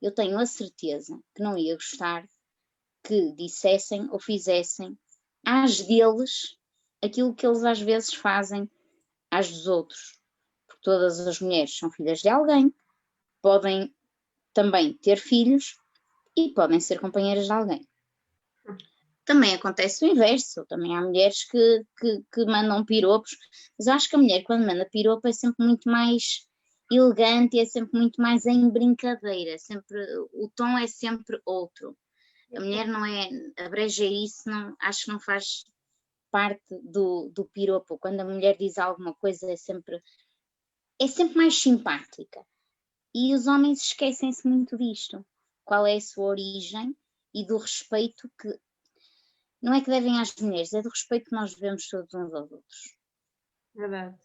eu tenho a certeza que não ia gostar que dissessem ou fizessem às deles aquilo que eles às vezes fazem às dos outros. Porque todas as mulheres são filhas de alguém, podem também ter filhos e podem ser companheiras de alguém. Também acontece o inverso, também há mulheres que mandam piropos, mas eu acho que a mulher quando manda piropo é sempre muito mais elegante e é sempre muito mais em brincadeira, sempre, o tom é sempre outro. A mulher não é, abreja isso, não, acho que não faz parte do piropo. Quando a mulher diz alguma coisa é sempre mais simpática. E os homens esquecem-se muito disto. Qual é a sua origem e do respeito que não é que devem às mulheres, é do respeito que nós devemos todos uns aos outros. Verdade,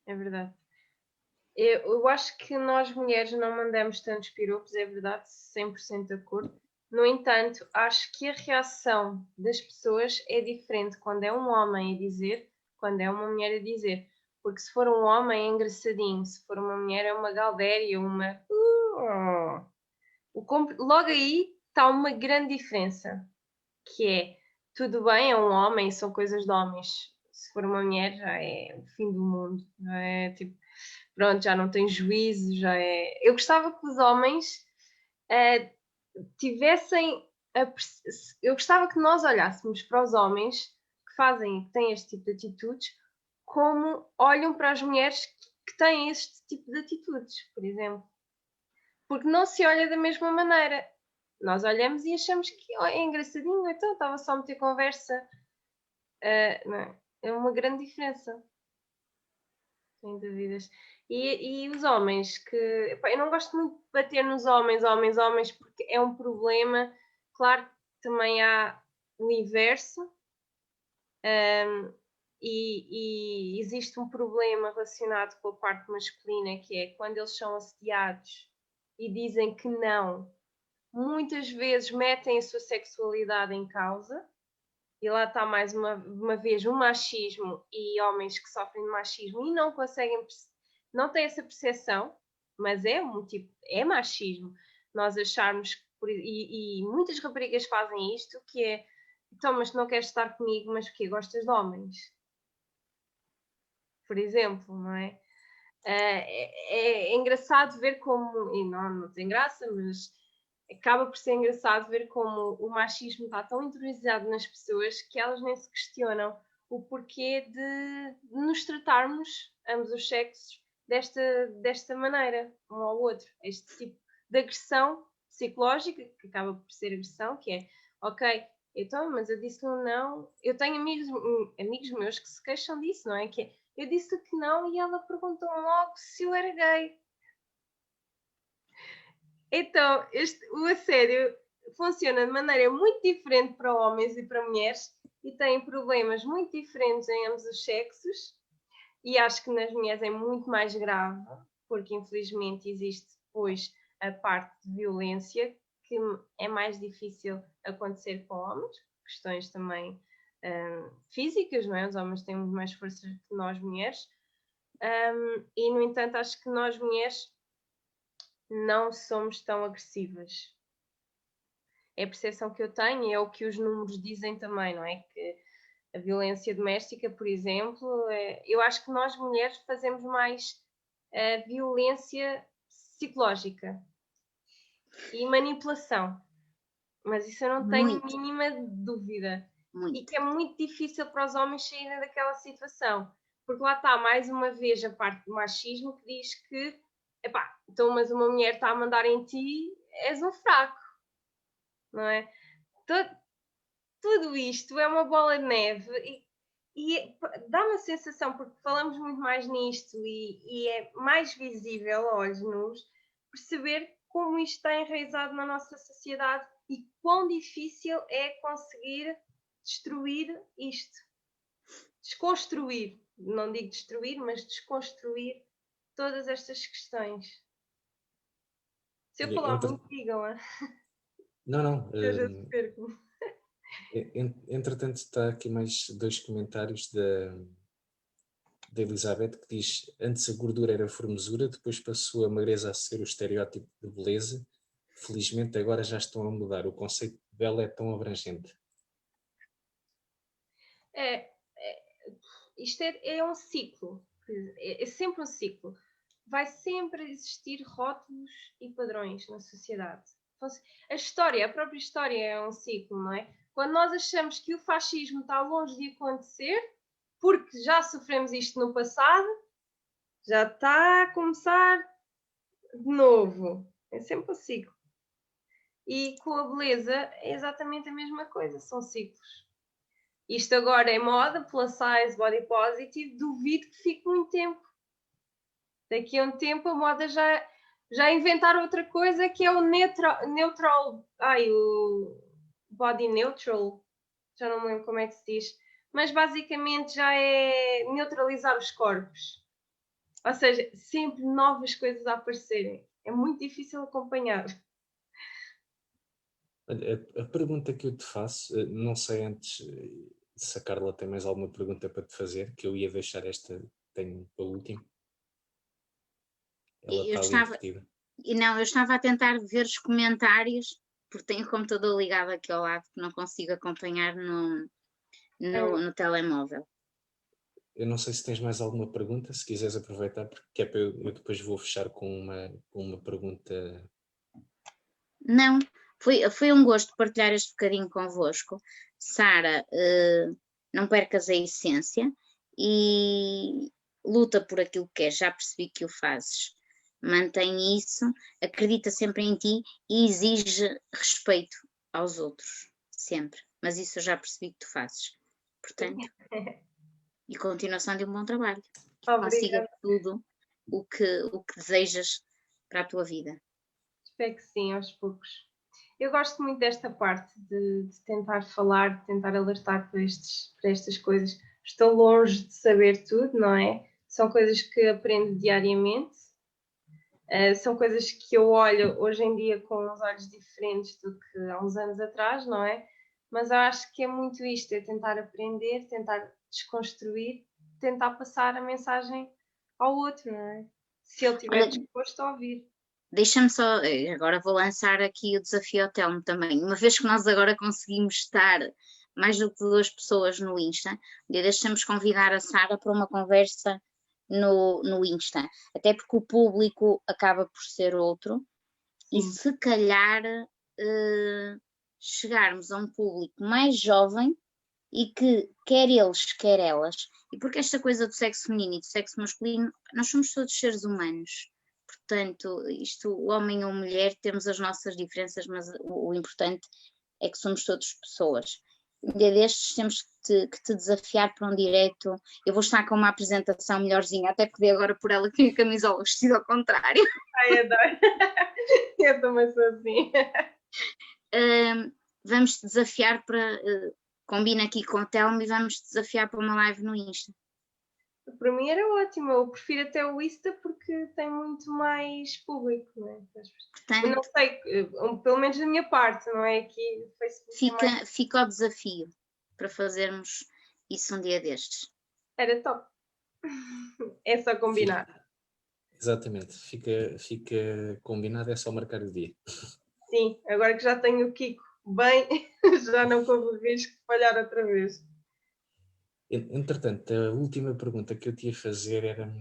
é verdade. Eu acho que nós mulheres não mandamos tantos piropos, é verdade, 100% de acordo. No entanto, acho que a reação das pessoas é diferente quando é um homem a dizer, quando é uma mulher a dizer. Porque se for um homem é engraçadinho, se for uma mulher é uma galdéria, uma... Logo aí está uma grande diferença, que é, tudo bem, é um homem, são coisas de homens. Se for uma mulher já é o fim do mundo, já é tipo, pronto, já não tem juízo, já é... Eu gostava que os homens tivessem... Eu gostava que nós olhássemos para os homens que fazem, que têm este tipo de atitudes, como olham para as mulheres que têm este tipo de atitudes, por exemplo. Porque não se olha da mesma maneira. Nós olhamos e achamos que é engraçadinho, então estava só a meter conversa. Não, é uma grande diferença. Sem dúvidas. E os homens que... Epá, eu não gosto muito de bater nos homens, porque é um problema. Claro que também há o inverso. E existe um problema relacionado com a parte masculina, que é quando eles são assediados e dizem que não, muitas vezes metem a sua sexualidade em causa. E lá está mais uma vez o machismo e homens que sofrem de machismo e não conseguem, não têm essa percepção, mas é um tipo, é machismo. Nós acharmos, e muitas raparigas fazem isto, que é, então, mas não queres estar comigo, mas porque gostas de homens? Por exemplo, não é? É engraçado ver como, e não tem graça, mas acaba por ser engraçado ver como o machismo está tão interiorizado nas pessoas que elas nem se questionam o porquê de nos tratarmos, ambos os sexos, desta maneira, um ao outro. Este tipo de agressão psicológica, que acaba por ser agressão, que é, ok, então, mas eu disse um não. Eu tenho amigos meus que se queixam disso, não é? Que é, eu disse que não e ela perguntou logo se eu era gay. Então, o assédio funciona de maneira muito diferente para homens e para mulheres e tem problemas muito diferentes em ambos os sexos. E acho que nas mulheres é muito mais grave, porque infelizmente existe depois a parte de violência que é mais difícil acontecer com homens, questões também físicas, não é? Os homens têm muito mais força que nós mulheres. E, no entanto, acho que nós mulheres não somos tão agressivas. É a percepção que eu tenho e é o que os números dizem também, não é? Que a violência doméstica, por exemplo, eu acho que nós mulheres fazemos mais violência psicológica. e manipulação. Mas isso eu não tenho Muito. mínima dúvida. E Muito. que é muito difícil para os homens saírem daquela situação. Porque lá está, mais uma vez, a parte do machismo que diz que, epá, então, mas uma mulher está a mandar em ti, és um fraco, não é? Tudo isto é uma bola de neve e dá-me a sensação, porque falamos muito mais nisto e é mais visível a olhos nus, perceber como isto está enraizado na nossa sociedade e quão difícil é conseguir destruir isto. Desconstruir, não digo destruir, mas desconstruir todas estas questões. Se eu falar muito, digam. Não, não. Eu já te perco. Entretanto, está aqui mais 2 comentários da Elizabeth, que diz: antes a gordura era formosura, depois passou a magreza a ser o estereótipo de beleza. Felizmente agora já estão a mudar. O conceito de bela é tão abrangente. Isto é um ciclo. É sempre um ciclo. Vai sempre existir rótulos e padrões na sociedade. A própria história é um ciclo, não é? Quando nós achamos que o fascismo está longe de acontecer, porque já sofremos isto no passado, já está a começar de novo. É sempre um ciclo. E com a beleza é exatamente a mesma coisa, são ciclos. Isto agora é moda, plus size, body positive, duvido que fique muito tempo. Daqui a um tempo a moda já inventaram outra coisa que é o neutral, o body neutral, já não me lembro como é que se diz, mas basicamente já é neutralizar os corpos. Ou seja, sempre novas coisas a aparecerem. É muito difícil acompanhar. A pergunta que eu te faço, não sei antes se a Carla tem mais alguma pergunta para te fazer, que eu ia deixar esta, tenho para o último. Ela está ali invertida. Não, eu estava a tentar ver os comentários, porque tenho o computador ligado aqui ao lado, que não consigo acompanhar no telemóvel. Eu não sei se tens mais alguma pergunta, se quiseres aproveitar, porque é para eu depois vou fechar com uma pergunta. Não, foi um gosto partilhar este bocadinho convosco. Sara, não percas a essência e luta por aquilo que queres, já percebi que o fazes. Mantém isso, acredita sempre em ti e exige respeito aos outros, sempre. Mas isso eu já percebi que tu fazes. Portanto, e continuação de um bom trabalho. Que consiga tudo o que desejas para a tua vida. Espero que sim, aos poucos. Eu gosto muito desta parte de tentar falar, de tentar alertar para estas coisas. Estou longe de saber tudo, não é? São coisas que aprendo diariamente. São coisas que eu olho hoje em dia com uns olhos diferentes do que há uns anos atrás, não é? Mas eu acho que é muito isto, é tentar aprender, tentar desconstruir, tentar passar a mensagem ao outro, não é? Se ele estiver disposto a ouvir. Deixa-me só, agora vou lançar aqui o desafio ao Telmo também. Uma vez que nós agora conseguimos estar mais do que 2 pessoas no Insta, deixamos convidar a Sara para uma conversa no Insta, até porque o público acaba por ser outro e se calhar chegarmos a um público mais jovem e que quer eles, quer elas, e porque esta coisa do sexo feminino e do sexo masculino, nós somos todos seres humanos. Portanto, o homem ou mulher, temos as nossas diferenças, mas o importante é que somos todos pessoas. Um dia destes temos que te desafiar para um direto. Eu vou estar com uma apresentação melhorzinha, até porque agora por ela que a camisola vestida ao contrário. Ai, adoro. Eu também sou assim. Vamos te desafiar para... combina aqui com o Telmo e vamos te desafiar para uma live no Insta. Para mim era ótimo, eu prefiro até o Insta porque tem muito mais público, não é? Portanto, eu não sei, pelo menos da minha parte, não é? Aqui no Facebook fica o desafio para fazermos isso um dia destes. Era top. É só combinar. Exatamente, fica combinado, é só marcar o dia. Sim, agora que já tenho o Kiko bem, já não corro o risco de falhar outra vez. Entretanto, a última pergunta que eu te ia fazer era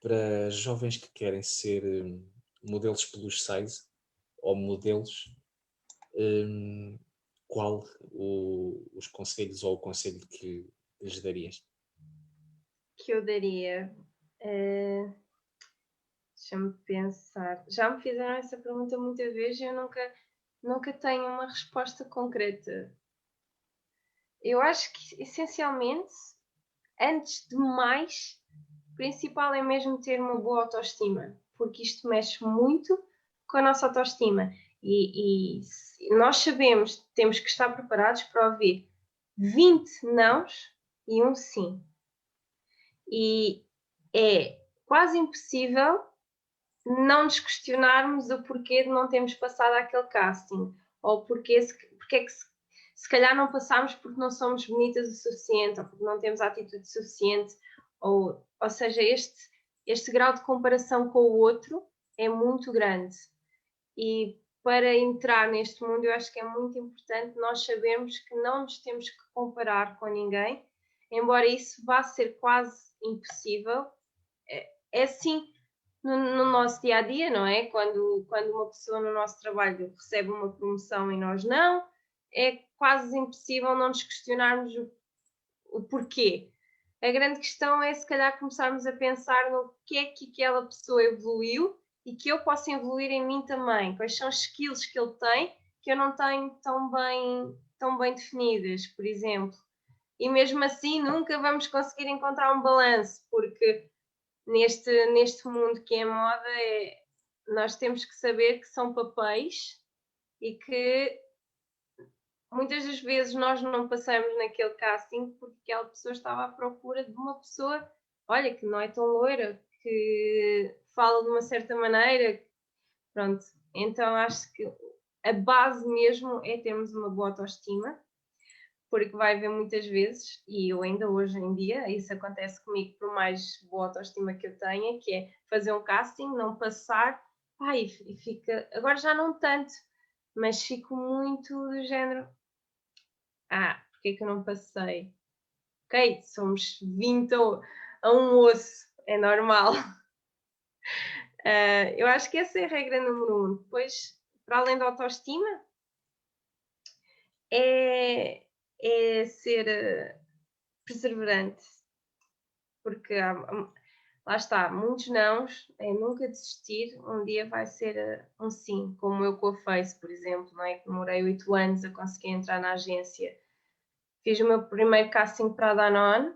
para jovens que querem ser modelos plus size ou modelos, qual os conselhos ou o conselho que lhes darias? Que eu daria? Deixa-me pensar. Já me fizeram essa pergunta muitas vezes e eu nunca tenho uma resposta concreta. Eu acho que, essencialmente, antes de mais, o principal é mesmo ter uma boa autoestima, porque isto mexe muito com a nossa autoestima. E nós sabemos, temos que estar preparados para ouvir 20 nãos e um sim. E é quase impossível não nos questionarmos o porquê de não termos passado aquele casting, ou porque é que se calhar não passámos porque não somos bonitas o suficiente, ou porque não temos a atitude suficiente, ou seja, este grau de comparação com o outro é muito grande. E para entrar neste mundo, eu acho que é muito importante nós sabermos que não nos temos que comparar com ninguém, embora isso vá ser quase impossível. É assim no nosso dia a dia, não é? Quando uma pessoa no nosso trabalho recebe uma promoção e nós não, é quase impossível não nos questionarmos o porquê. A grande questão é, se calhar, começarmos a pensar no que é que aquela pessoa evoluiu e que eu posso evoluir em mim também. Quais são os skills que ele tem que eu não tenho tão bem definidas, por exemplo. E mesmo assim nunca vamos conseguir encontrar um balanço, porque neste mundo que é moda, nós temos que saber que são papéis e que muitas das vezes nós não passamos naquele casting porque aquela pessoa estava à procura de uma pessoa, olha, que não é tão loira, que fala de uma certa maneira. Pronto, então acho que a base mesmo é termos uma boa autoestima, porque vai haver muitas vezes, e eu ainda hoje em dia, isso acontece comigo por mais boa autoestima que eu tenha, que é fazer um casting, não passar, e fica, agora já não tanto, mas fico muito do género, porque é que eu não passei? Ok, somos 20 a um osso, é normal. Eu acho que essa é a regra número 1. Depois, para além da autoestima, é ser perseverante, porque lá está, muitos nãos, é nunca desistir, um dia vai ser um sim, como eu com a Face, por exemplo, não é? Que demorei 8 anos a conseguir entrar na agência. Fiz o meu primeiro casting para a Danone,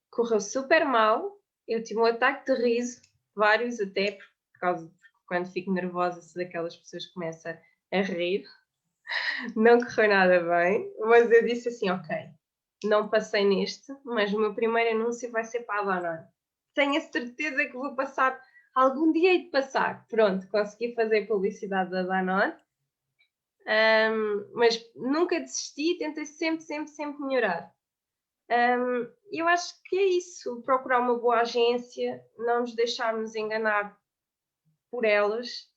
correu super mal, eu tive um ataque de riso, vários até, por causa de quando fico nervosa, sou daquelas pessoas que começam a rir. Não correu nada bem, mas eu disse assim, ok, não passei neste, mas o meu primeiro anúncio vai ser para a Danone. Tenho a certeza que vou passar, algum dia hei de passar. Pronto, consegui fazer publicidade da Danone, mas nunca desisti, tentei sempre melhorar. Eu acho que é isso, procurar uma boa agência, não nos deixarmos enganar por elas,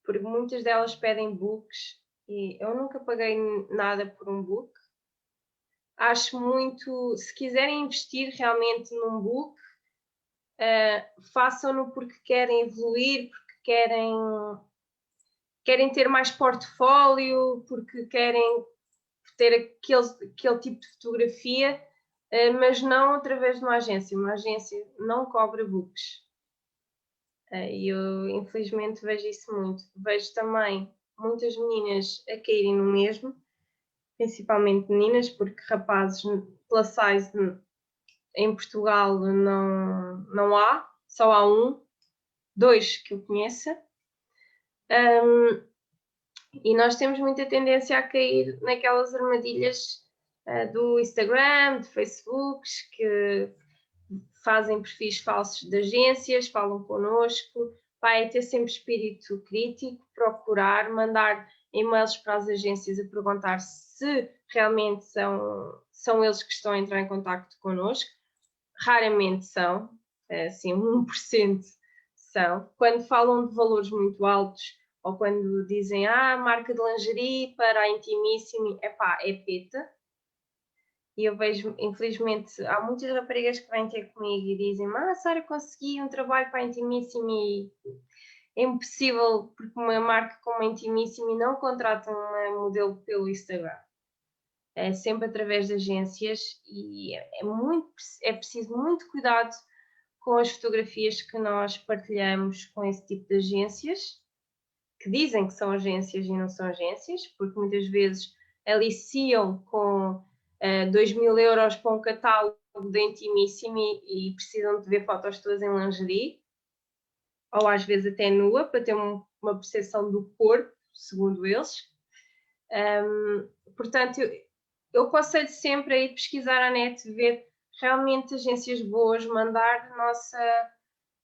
porque muitas delas pedem books e eu nunca paguei nada por um book. Acho muito, se quiserem investir realmente num book, façam-no porque querem evoluir, porque querem ter mais portfólio, porque querem ter aquele tipo de fotografia, mas não através de uma agência. Uma agência não cobra books. E eu, infelizmente, vejo isso muito. Vejo também muitas meninas a caírem no mesmo, principalmente meninas, porque rapazes plus size em Portugal não há, só há dois que eu conheça. E nós temos muita tendência a cair naquelas armadilhas do Instagram, de Facebooks, que fazem perfis falsos de agências, falam connosco. É ter sempre espírito crítico, procurar, mandar e-mails para as agências a perguntar se realmente são eles que estão a entrar em contacto connosco. Raramente são, assim, 1% são. Quando falam de valores muito altos, ou quando dizem, marca de lingerie para a Intimissimi, é peta. E eu vejo, infelizmente, há muitas raparigas que vêm ter comigo e dizem, Sara, consegui um trabalho para a Intimissimi é impossível, porque uma marca como a Intimissimi não contrata um modelo pelo Instagram. É sempre através de agências e é preciso muito cuidado com as fotografias que nós partilhamos com esse tipo de agências, que dizem que são agências e não são agências, porque muitas vezes aliciam com 2.000 euros para um catálogo da Intimissimi e precisam de ver fotos todas em lingerie, ou às vezes até nua, para ter uma percepção do corpo, segundo eles. Portanto, eu aconselho sempre a ir pesquisar à net, ver realmente agências boas, mandar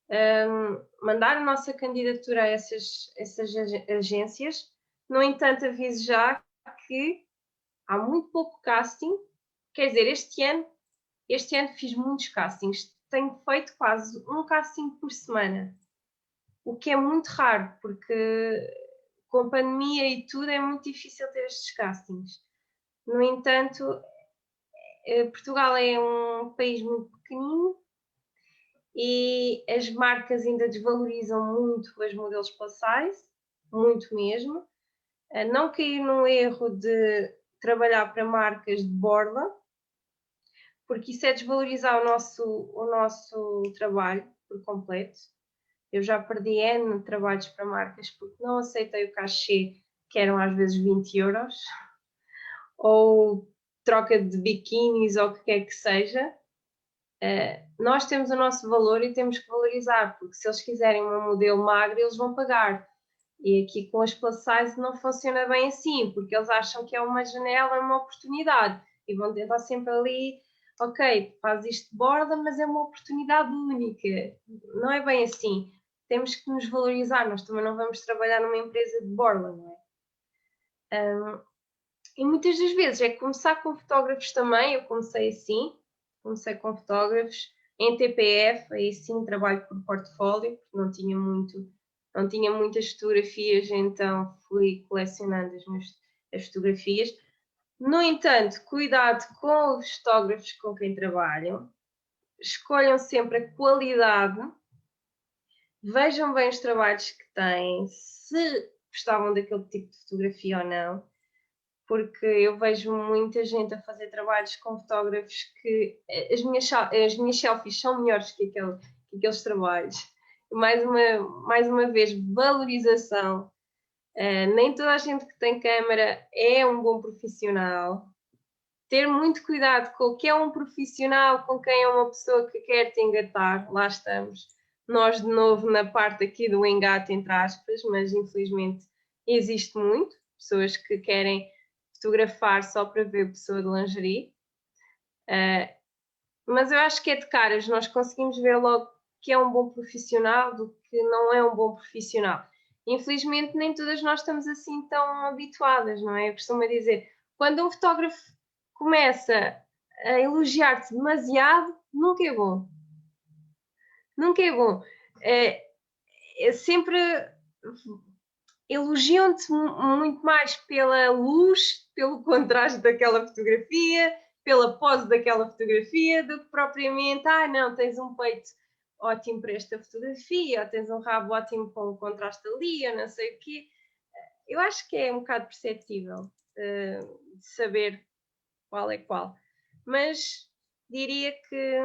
a nossa candidatura a essas agências. No entanto, aviso já que há muito pouco casting. Quer dizer, este ano fiz muitos castings. Tenho feito quase um casting por semana, o que é muito raro, porque com pandemia e tudo é muito difícil ter estes castings. No entanto, Portugal é um país muito pequenino e as marcas ainda desvalorizam muito os modelos plus size, muito mesmo. Não cair no erro de trabalhar para marcas de borla, porque isso é desvalorizar o nosso trabalho por completo. Eu já perdi N trabalhos para marcas porque não aceitei o cachê, que eram às vezes 20 euros, ou troca de biquínis ou o que quer que seja. Nós temos o nosso valor e temos que valorizar, porque se eles quiserem um modelo magro, eles vão pagar. E aqui com as plus size não funciona bem assim, porque eles acham que é uma janela, uma oportunidade, e vão tentar sempre ali, ok, faz isto de borda, mas é uma oportunidade única. Não é bem assim. Temos que nos valorizar, nós também não vamos trabalhar numa empresa de borda, não é? E muitas das vezes é começar com fotógrafos também, eu comecei assim, comecei com fotógrafos em TPF, aí sim trabalho por portfólio, porque não tinha muitas fotografias, então fui colecionando as fotografias. No entanto, cuidado com os fotógrafos com quem trabalham, escolham sempre a qualidade, vejam bem os trabalhos que têm, se gostavam daquele tipo de fotografia ou não, porque eu vejo muita gente a fazer trabalhos com fotógrafos que as minhas selfies são melhores que aqueles trabalhos. Mais uma vez, valorização. Nem toda a gente que tem câmera é um bom profissional. Ter muito cuidado com o que é um profissional, com quem é uma pessoa que quer te engatar. Lá estamos. Nós, de novo, na parte aqui do engate, entre aspas, mas infelizmente existe muito. Pessoas que querem fotografar só para ver a pessoa de lingerie. Mas eu acho que é de caras, nós conseguimos ver logo que é um bom profissional do que não é um bom profissional. Infelizmente, nem todas nós estamos assim tão habituadas, não é? Eu costumo dizer, quando um fotógrafo começa a elogiar-te demasiado, nunca é bom. Nunca é bom. É sempre elogiam-te muito mais pela luz, pelo contraste daquela fotografia, pela pose daquela fotografia, do que propriamente, não, tens um peito ótimo para esta fotografia, ou tens um rabo ótimo com o contraste ali, ou não sei o quê. Eu acho que é um bocado perceptível de saber qual é qual. Mas diria que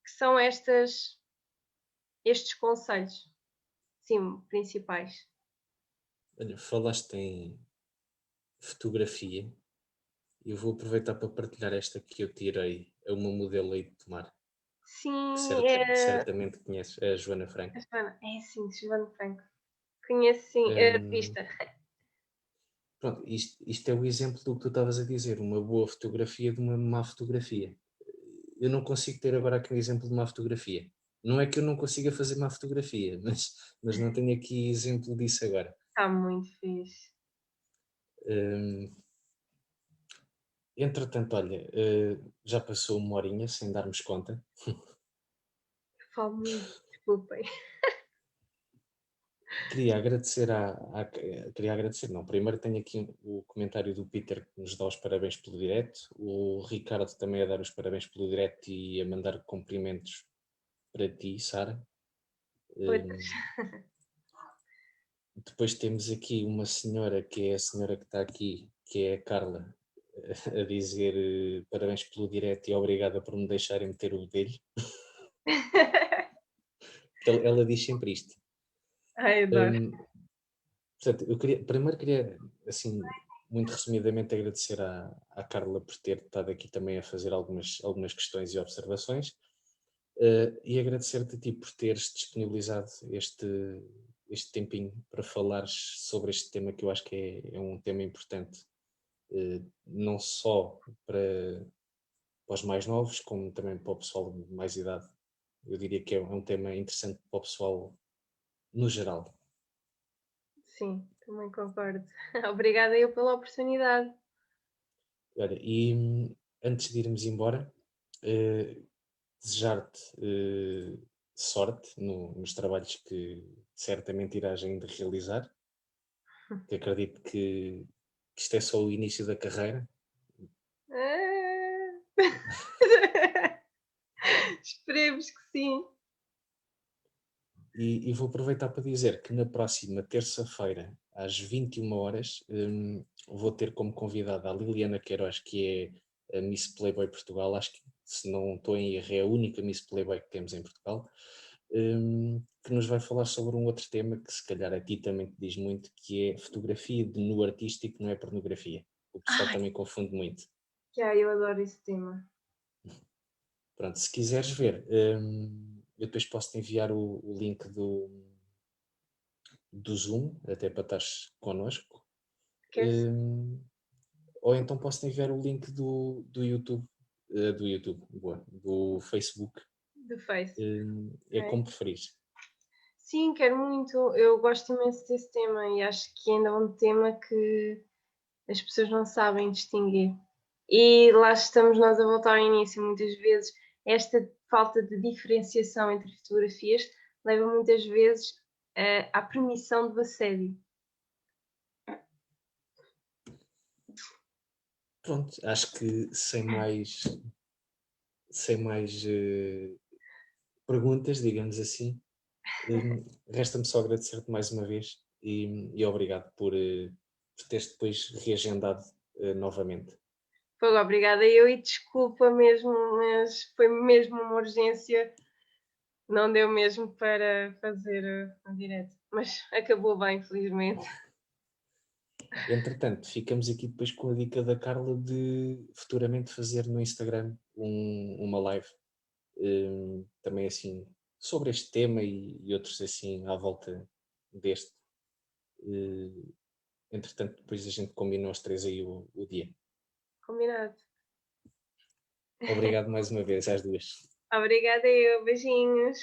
são estes conselhos, sim, principais. Olha, falaste em fotografia. Eu vou aproveitar para partilhar esta que eu tirei a uma modelo aí de Tomar, que Sim, certamente conheces, a Joana Franco. sim, Joana Franco. Conheço sim, a vista. Pronto, isto é o exemplo do que tu estavas a dizer, uma boa fotografia de uma má fotografia. Eu não consigo ter agora aqui um exemplo de má fotografia. Não é que eu não consiga fazer má fotografia, mas não tenho aqui exemplo disso agora. Está muito fixe. Entretanto, olha, já passou uma horinha sem darmos conta. Falo muito, desculpem. Queria agradecer, não. Primeiro tenho aqui o comentário do Peter que nos dá os parabéns pelo direto, o Ricardo também a dar os parabéns pelo direto e a mandar cumprimentos para ti, Sara. depois temos aqui uma senhora, que é a senhora que está aqui, que é a Carla, a dizer parabéns pelo direto e obrigada por me deixarem meter o bedelho. Ela diz sempre isto. Ai, adoro. Portanto, primeiro queria, assim, muito resumidamente, agradecer à Carla por ter estado aqui também a fazer algumas questões e observações, e agradecer-te a ti por teres disponibilizado este tempinho para falares sobre este tema, que eu acho que é um tema importante, não só para os mais novos, como também para o pessoal de mais idade. Eu diria que é um tema interessante para o pessoal no geral. Sim, também concordo. Obrigada eu pela oportunidade. Olha, e antes de irmos embora, desejar-te sorte nos trabalhos que certamente irás ainda realizar, que acredito que isto é só o início da carreira. Ah. Esperemos que sim. E vou aproveitar para dizer que na próxima terça-feira, às 21 horas, vou ter como convidada a Liliana Queiroz, que é a Miss Playboy Portugal. Acho que, se não estou em erro, é a única Miss Playboy que temos em Portugal, que nos vai falar sobre um outro tema que se calhar a ti também te diz muito, que é fotografia de nu artístico, não é pornografia. O pessoal Ai, também confunde muito. eu adoro esse tema. Pronto, se quiseres ver, eu depois posso-te enviar o link do Zoom, até para estares connosco. Queres? Ou então posso-te enviar o link do YouTube, do Facebook. Do Face. É Ok. como preferires. Sim, quero muito. Eu gosto imenso desse tema e acho que ainda é um tema que as pessoas não sabem distinguir. E lá estamos nós a voltar ao início. Muitas vezes esta falta de diferenciação entre fotografias leva muitas vezes à permissão do assédio. Pronto, acho que sem mais perguntas, digamos assim, resta-me só agradecer-te mais uma vez e obrigado por teres depois reagendado novamente. Foi obrigada eu e desculpa mesmo, mas foi mesmo uma urgência. Não deu mesmo para fazer um direto, mas acabou bem, felizmente. Entretanto, ficamos aqui depois com a dica da Carla de futuramente fazer no Instagram uma live, também assim, sobre este tema e outros assim à volta deste. Entretanto, depois a gente combina os três aí o dia. Combinado. Obrigado mais uma vez às duas. Obrigada eu, beijinhos.